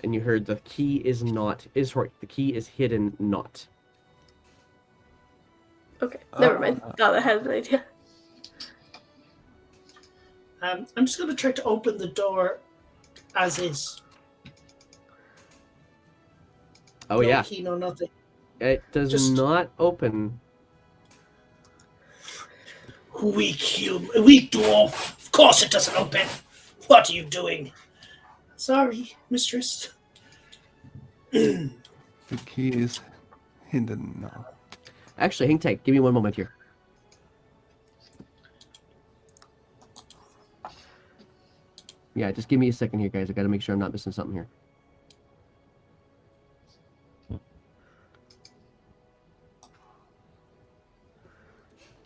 and you heard the key is the key is hidden not. Okay, never mind. Thought I had an idea. I'm just going to try to open the door as is. Oh No yeah, key, no nothing. it does not open. Weak dwarf. Of course it doesn't open. What are you doing? Sorry, mistress. The key is hidden now. Actually, hang tight. Give me one moment here. Yeah, just give me a second here, guys. I gotta make sure I'm not missing something here.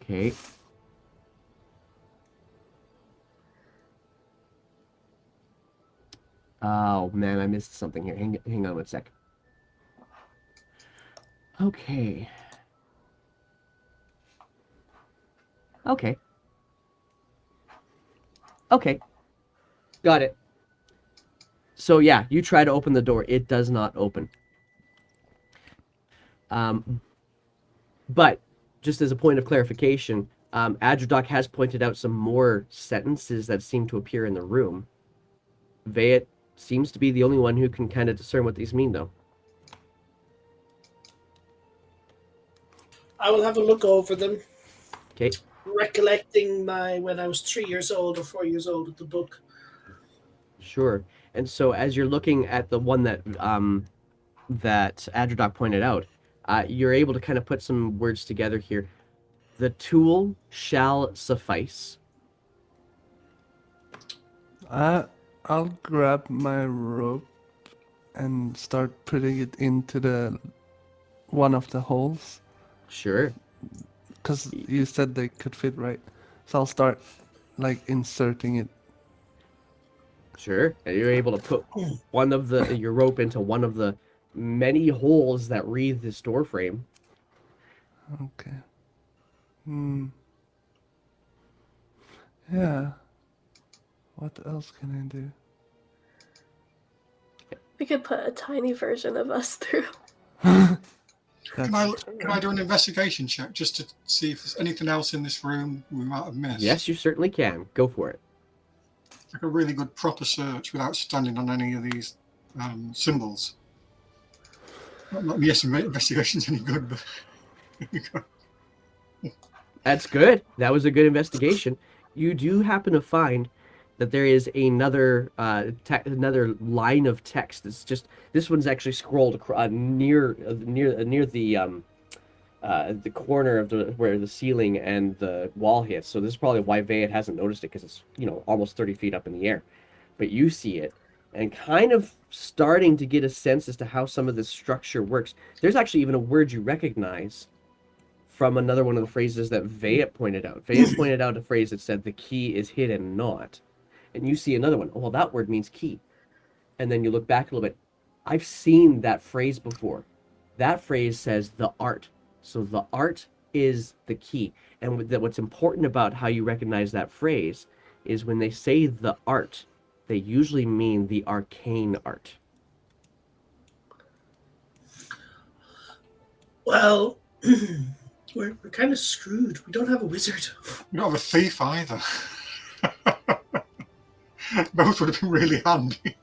Okay. Oh man, I missed something here. Hang on one sec. Okay. Okay. Okay. Got it. So yeah, you try to open the door. It does not open. But just as a point of clarification, Adradok has pointed out some more sentences that seem to appear in the room. Vayet seems to be the only one who can kind of discern what these mean, though. I will have a look over them. Okay. Recollecting when I was 3 years old or 4 years old at the book. Sure. And so as you're looking at the one that that Adradok pointed out, you're able to kind of put some words together here. The tool shall suffice. I'll grab my rope and start putting it into the one of the holes? Sure. Because you said they could fit, right? So I'll start like inserting it. Sure. And you're able to put one of your rope into one of the many holes that wreathe this door frame. Okay. Yeah. What else can I do? We could put a tiny version of us through. Can I do an investigation check just to see if there's anything else in this room we might have missed? Yes, you certainly can. Go for it. Like a really good proper search without standing on any of these symbols. Not yes, investigation's any good, but That's good. That was a good investigation. You do happen to find that there is another another line of text. It's just this one's actually scrolled near the corner of where the ceiling and the wall hits. So this is probably why Vayet hasn't noticed it, because it's almost 30 feet up in the air. But you see it and kind of starting to get a sense as to how some of this structure works. There's actually even a word you recognize from another one of the phrases that Vayet pointed out. Vayet pointed out a phrase that said the key is hidden not. And you see another one. Oh, well, that word means key. And then you look back a little bit. I've seen that phrase before. That phrase says the art. So the art is the key. And what's important about how you recognize that phrase is when they say the art, they usually mean the arcane art. Well, we're kind of screwed. We don't have a wizard. we don't have a thief either. Both would have been really handy.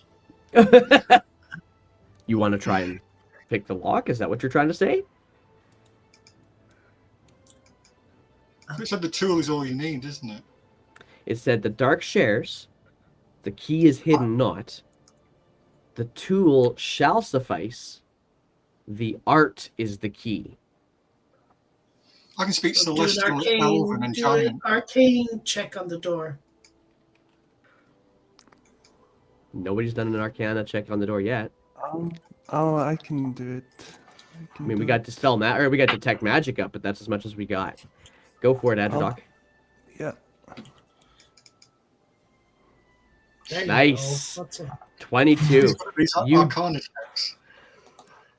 You want to try and pick the lock? Is that what you're trying to say? It said the tool is all you need, isn't it? It said the dark shares, the key is hidden not, the tool shall suffice, the art is the key. I can speak So do an Celestial, Elven, and do an Giant. arcane check on the door. Nobody's done an Arcana check on the door yet. Oh, I can do it. I mean, we got Dispel we got Detect Magic up, but that's as much as we got. Go for it, Adderdoc. Yeah. There you Nice. go. That's a- 22. These You- Arcana checks.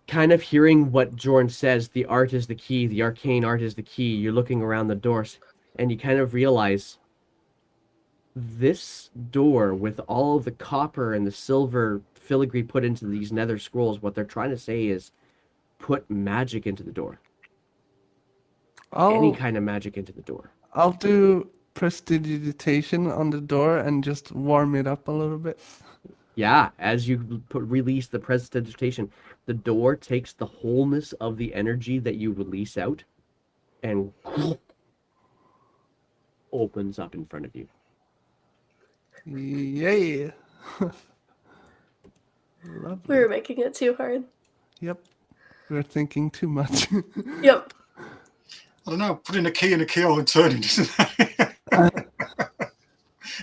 Kind of hearing what Jorn says, the art is the key, the arcane art is the key. You're looking around the doors, and you kind of realize this door, with all of the copper and the silver filigree put into these nether scrolls, what they're trying to say is put magic into the door. Any kind of magic into the door. I'll do prestidigitation on the door and just warm it up a little bit. Yeah, as you release the prestidigitation, the door takes the wholeness of the energy that you release out and opens up in front of you. Yeah. Lovely. We were making it too hard. Yep. We're thinking too much. Yep. I don't know, putting a key in a keyhole and turning, doesn't it?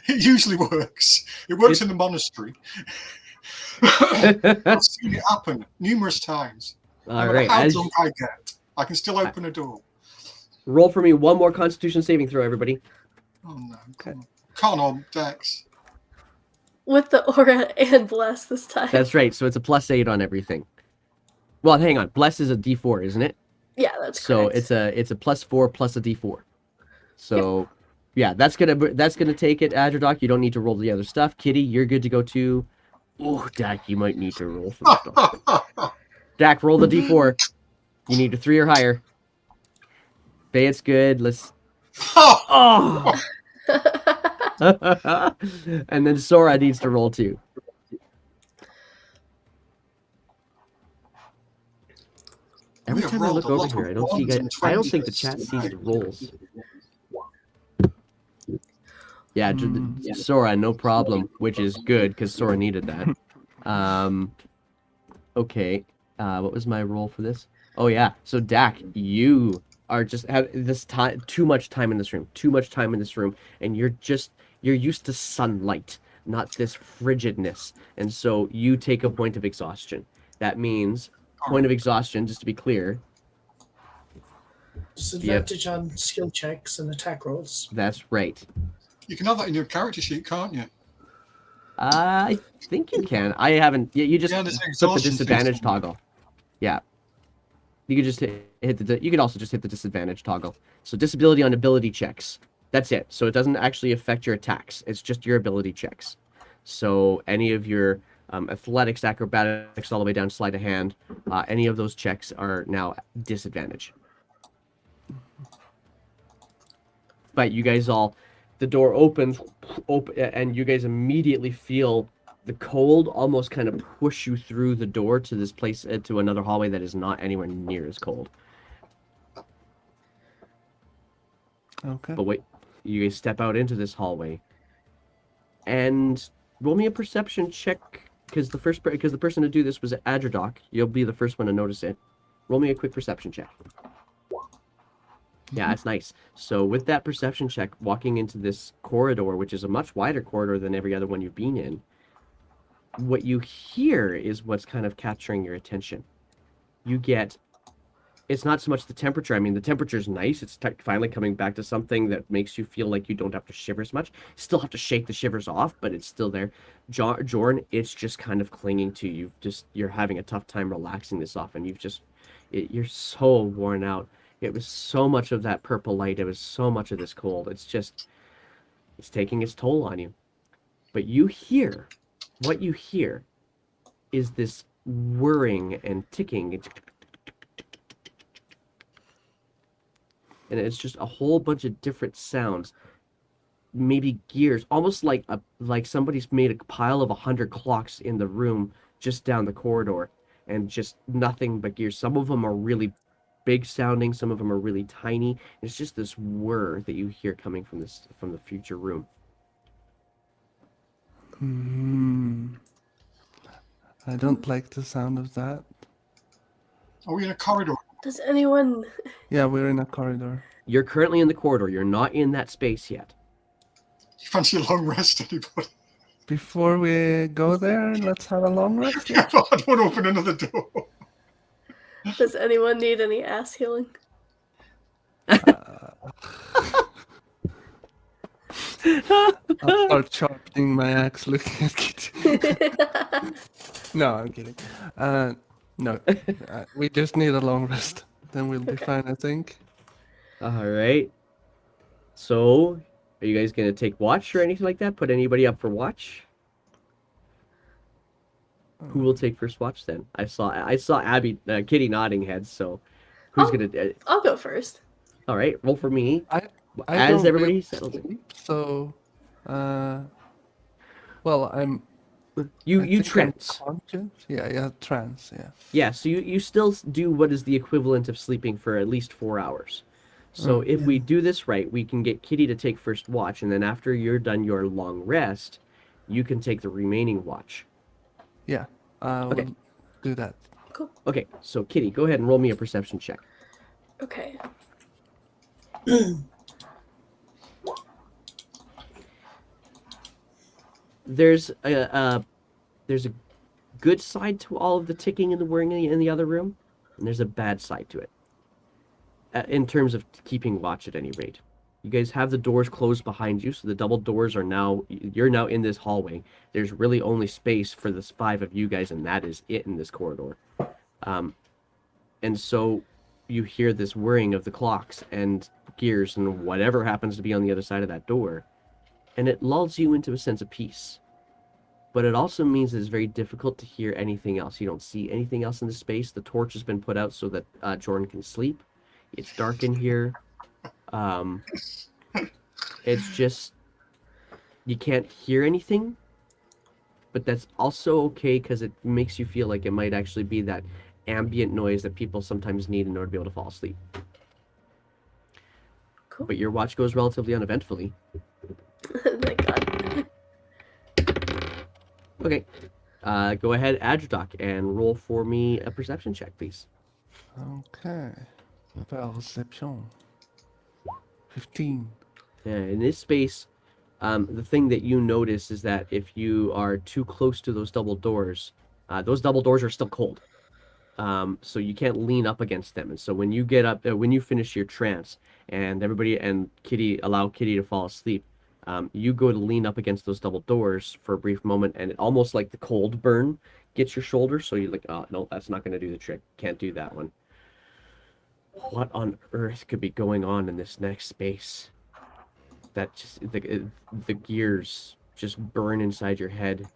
It usually works. It works in the monastery. I've seen it happen numerous times. No All matter right, how as drunk I get, I can still open a door. roll for me one more Constitution saving throw, everybody. Oh no. Con or Dex. With the aura and bless this time. That's right. So it's a +8 on everything. Well, hang on. Bless is a D4, isn't it? Yeah, that's So correct. it's a +4 plus a D4. So yeah, that's gonna take it, Adderdoc. You don't need to roll the other stuff. Kitty, you're good to go too. Oh, Dak, you might need to roll some stuff. Dak, roll the D4. You need a 3 or higher. Bay, it's good. Let's. Oh. And then Sora needs to roll too. Every We have time I rolled look a over lot here, of I don't see you ones guys. and I don't think the 20s. chat sees the rolls. Yeah, Sora, no problem, which is good because Sora needed that. Okay, what was my roll for this? Oh yeah, so Dak, you are just have this time too much time in this room, and you're used to sunlight. not this frigidness. And so you take a point of exhaustion. That means point of exhaustion, just to be clear. Disadvantage on skill checks and attack rolls. That's right. You can have that in your character sheet, can't you? I think you can. I haven't. Yeah, you just there's an flip the exhaustion thing disadvantage somewhere. toggle. Yeah. You could just hit the. You could also just hit the disadvantage toggle. So disability on ability checks. That's it. So it doesn't actually affect your attacks. It's just your ability checks. So any of your athletics, acrobatics, all the way down to sleight of hand, any of those checks are now disadvantage. But you guys all, the door opens, and you guys immediately feel the cold almost kind of push you through the door to this place, to another hallway that is not anywhere near as cold. Okay. But wait, you guys step out into this hallway, and roll me a perception check, because the person to do this was Adradok. You'll be the first one to notice it. Roll me a quick perception check. Yeah, that's nice. So with that perception check, walking into this corridor, which is a much wider corridor than every other one you've been in, what you hear is what's kind of capturing your attention. You get, it's not so much the temperature. I mean, the temperature's nice. It's finally coming back to something that makes you feel like you don't have to shiver as much. Still have to shake the shivers off, but it's still there. Jorn, it's just kind of clinging to you. You're having a tough time relaxing this off, and you're so worn out. It was so much of that purple light. It was so much of this cold. It's taking its toll on you. But what you hear is this whirring and ticking. And it's just a whole bunch of different sounds. Maybe gears, almost like somebody's made a pile of 100 clocks in the room just down the corridor, and just nothing but gears. Some of them are really big sounding, some of them are really tiny. It's just this whir that you hear coming from the future room. I don't like the sound of that. Are we in a corridor? Does anyone? Yeah, we're in a corridor. You're currently in the corridor. You're not in that space yet. You fancy a long rest, anybody? Before we go there, let's have a long rest. I don't want to open another door. Does anyone need any ass healing? I'll start sharpening my axe looking at Kitty. No, I'm kidding. No, we just need a long rest. Then we'll be fine, I think. All right. So, are you guys going to take watch or anything like that? Put anybody up for watch? Who will take first watch then? I saw Abby, Kitty nodding heads. So, who's gonna? I'll go first. All right, roll for me. I As don't everybody really settles in. sleep, so, well, I You think I'm trance. conscious. Yeah, trance. Yeah. Yeah, so you still do what is the equivalent of sleeping for at least 4 hours. So if we do this right, we can get Kitty to take first watch, and then after you're done your long rest, you can take the remaining watch. Yeah. Okay. We'll do that. Cool. Okay, so Kitty, go ahead and roll me a perception check. Okay. There's a good side to all of the ticking and the whirring in the other room, and there's a bad side to it. In terms of keeping watch at any rate. You guys have the doors closed behind you, so the double doors are you're now in this hallway. There's really only space for this 5 of you guys, and that is it in this corridor. And so you hear this whirring of the clocks and gears and whatever happens to be on the other side of that door, and it lulls you into a sense of peace. But it also means it's very difficult to hear anything else. You don't see anything else in the space. The torch has been put out so that Jordan can sleep. It's dark in here. It's just, you can't hear anything, but that's also okay because it makes you feel like it might actually be that ambient noise that people sometimes need in order to be able to fall asleep. Cool. But your watch goes relatively uneventfully. Thank God. Okay. Go ahead, Adradok, and roll for me a perception check, please. Okay. Perception. 15. In this space, The thing that you notice is that if you are too close to those double doors are still cold. So you can't lean up against them. And so when you get up, when you finish your trance, and everybody and Kitty allow Kitty to fall asleep, you go to lean up against those double doors for a brief moment, and it almost like the cold burn gets your shoulder. So you're like, oh no, that's not going to do the trick. Can't do that one. What on earth could be going on in this next space? That just the gears just burn inside your head.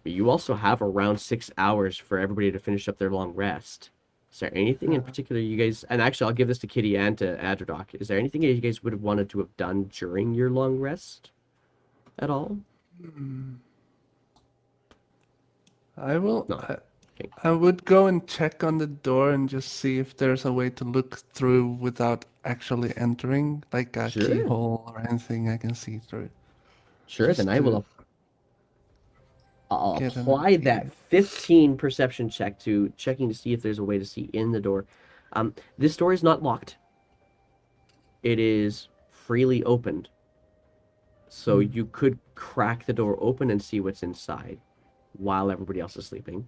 But you also have around 6 hours for everybody to finish up their long rest. Is there anything in particular you guys... And actually, I'll give this to Kitty and to Adderdoc. Is there anything you guys would have wanted to have done during your long rest at all? I will... No. Okay. I would go and check on the door and just see if there's a way to look through without actually entering, like a Sure. keyhole or anything I can see through. Sure, Just then I will... I'll get an apply that idea. 15 perception check to checking to see if there's a way to see in the door. This door is not locked. It is freely opened. So you could crack the door open and see what's inside while everybody else is sleeping.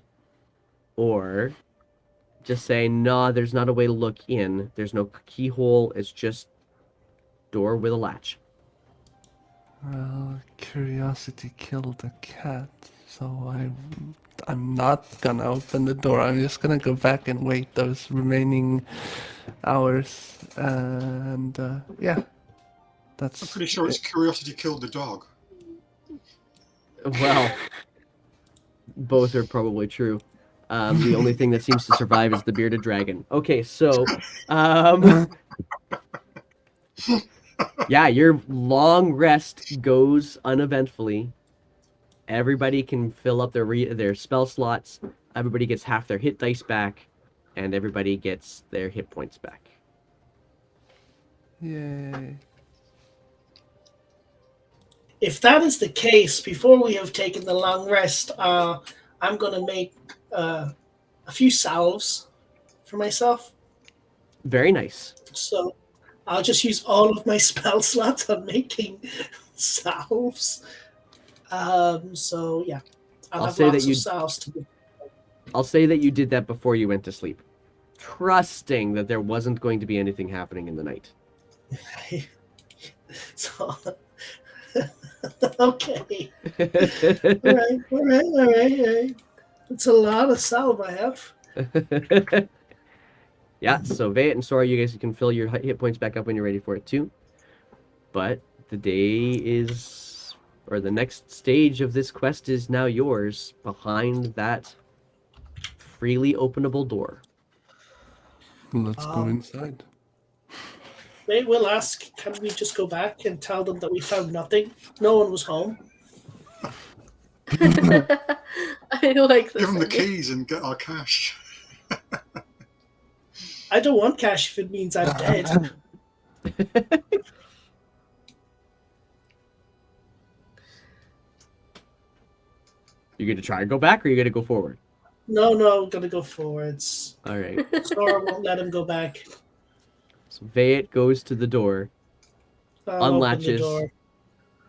Or just say, nah, there's not a way to look in. There's no keyhole. It's just door with a latch. Well, curiosity killed a cat, so I'm not gonna open the door. I'm just gonna go back and wait those remaining hours, and yeah, that's. I'm pretty sure it's curiosity killed the dog. Well, both are probably true. The only thing that seems to survive is the bearded dragon. Okay, so, yeah, your long rest goes uneventfully. Everybody can fill up their spell slots. Everybody gets half their hit dice back, and everybody gets their hit points back. Yay. If that is the case, before we have taken the long rest, I'm going to make a few salves for myself. Very nice. So I'll just use all of my spell slots on making salves. So yeah, I'll have say lots that of salves to do. I'll say that you did that before you went to sleep, trusting that there wasn't going to be anything happening in the night. So okay. All right. It's a lot of salve I have. Yeah, so Vayet and Sora, you guys can fill your hit points back up when you're ready for it too. But the day is, or the next stage of this quest is now yours, behind that freely openable door. Let's go inside. Wait, we'll ask, can we just go back and tell them that we found nothing? No one was home. I like this. Give them the idea. keys and get our cash. I don't want cash if it means I'm dead. You going to try and go back, or you going to go forward? No, I'm gonna go forwards. All right. Sora won't let him go back. So Vayet goes to the door, I'll open the unlatches, door.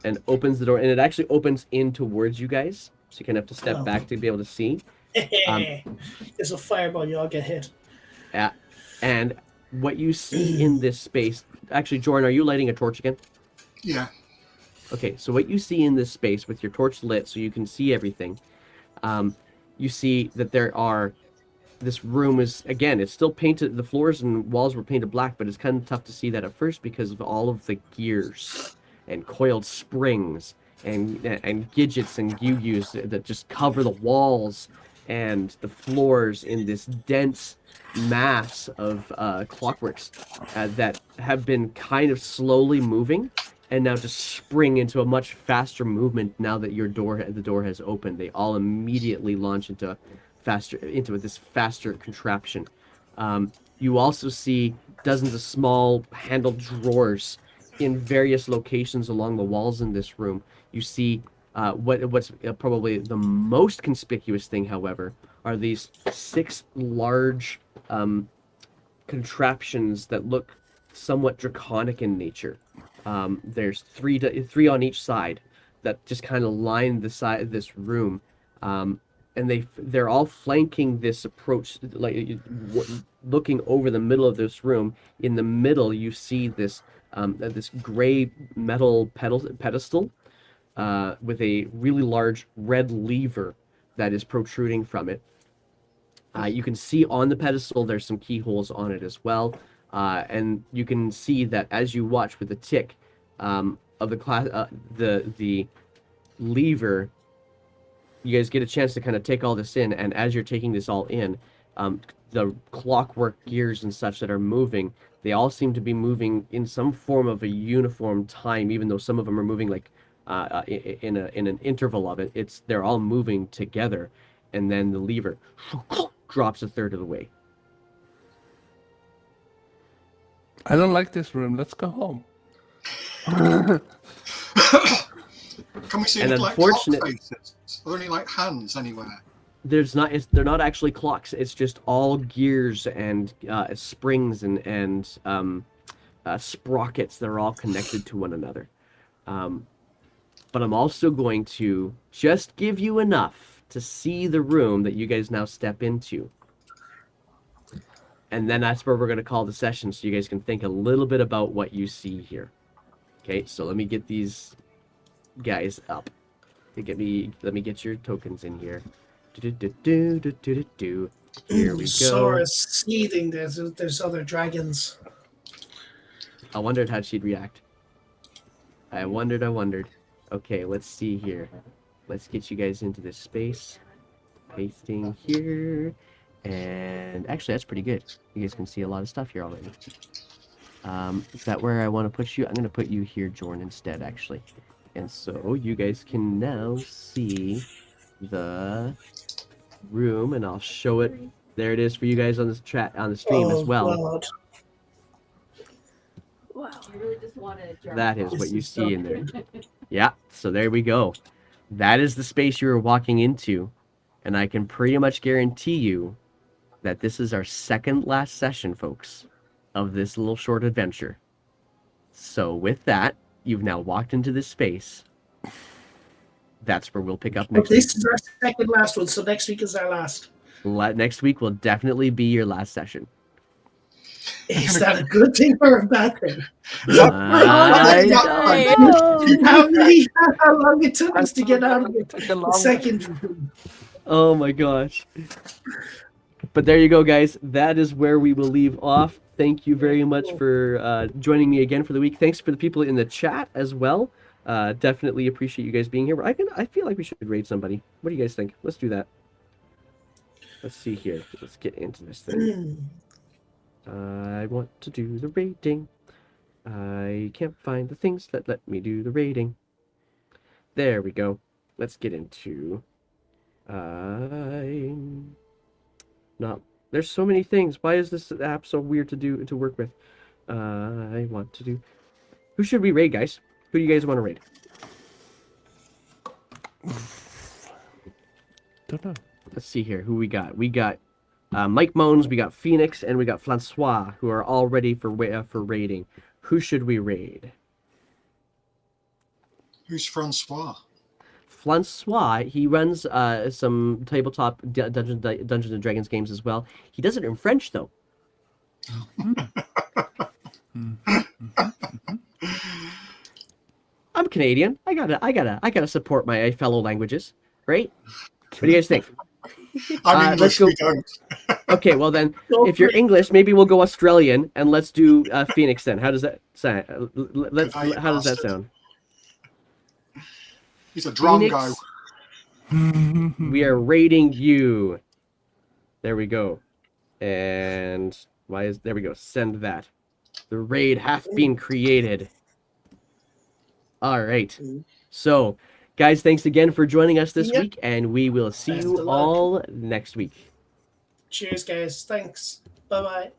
and opens the door, and it actually opens in towards you guys. So you kind of have to step Oh. back to be able to see. There's a fireball, you all get hit. Yeah. And what you see in this space... Actually, Jordan, are you lighting a torch again? Yeah. Okay, so what you see in this space with your torch lit so you can see everything, you see that there are... This room is, again, it's still painted... The floors and walls were painted black, but it's kind of tough to see that at first because of all of the gears and coiled springs and gadgets and gear-use that just cover the walls and the floors in this dense mass of clockworks that have been kind of slowly moving and now just spring into a much faster movement now that the door has opened. They all immediately launch into this faster contraption. You also see dozens of small handled drawers in various locations along the walls in this room. You see what's probably the most conspicuous thing, however, are these 6 large contraptions that look somewhat draconic in nature. There's three on each side that just kind of line the side of this room, and they're all flanking this approach, like looking over the middle of this room. In the middle, you see this this gray metal pedestal with a really large red lever that is protruding from it. You can see on the pedestal there's some keyholes on it as well, and you can see that as you watch with the tick of the class, the lever. You guys get a chance to kind of take all this in, and as you're taking this all in, the clockwork gears and such that are moving, they all seem to be moving in some form of a uniform time, even though some of them are moving like in an interval of it. They're all moving together, and then the lever drops a third of the way. I don't like this room. Let's go home. Can we see And any like clock unfortunate- faces? Are there any like hands anywhere? There's not. They're not actually clocks. It's just all gears and springs and sprockets that are all connected to one another. But I'm also going to just give you enough to see the room that you guys now step into. And then that's where we're going to call the session, so you guys can think a little bit about what you see here. Okay, so let me get these guys up. Let me get your tokens in here. Here we go. Sora's seething. There's other dragons. I wondered how she'd react. I wondered. Okay, let's see here. Let's get you guys into this space. Pasting here. And actually, that's pretty good. You guys can see a lot of stuff here already. Is that where I want to put you? I'm going to put you here, Jorn, instead, actually. And so you guys can now see the room, and I'll show it. There it is for you guys on the stream as well. God. Wow. You really just want to That is what you see in there. Yeah, so there we go. That is the space you are walking into, and I can pretty much guarantee you that this is our second last session, folks, of this little short adventure. So with that, you've now walked into this space. That's where we'll pick up next week. This is our second last one, so next week is our last. Next week will definitely be your last session. Is that a good thing or a bad thing? I- How long it took us to get out of the second room? Oh my gosh. But there you go, guys. That is where we will leave off. Thank you very much for joining me again for the week. Thanks for the people in the chat as well. Definitely appreciate you guys being here. I feel like we should raid somebody. What do you guys think? Let's do that. Let's see here. Let's get into this thing. I want to do the rating. I can't find the things that let me do the rating. There we go. Let's get into... Not... There's so many things. Why is this app so weird to work with? I want to do... Who should we raid, guys? Who do you guys want to raid? Don't know. Let's see here. Who we got? We got Mike Moans, we got Phoenix, and we got Francois, who are all ready for raiding. Who should we raid? Who's Francois? Francois, he runs some tabletop Dungeons and Dragons games as well. He does it in French, though. I'm Canadian. I gotta support my fellow languages, right? What do you guys think? I'm English, let's go. we don't. Okay, well then, if you're English, maybe we'll go Australian and let's do Phoenix then. How does that sound? How does that sound? He's a drongo. We are raiding you. There we go. And there we go. Send that. The raid hath been created. All right. So, guys, thanks again for joining us this week, and we will see Best you of luck. all next week. Cheers, guys. Thanks. Bye-bye.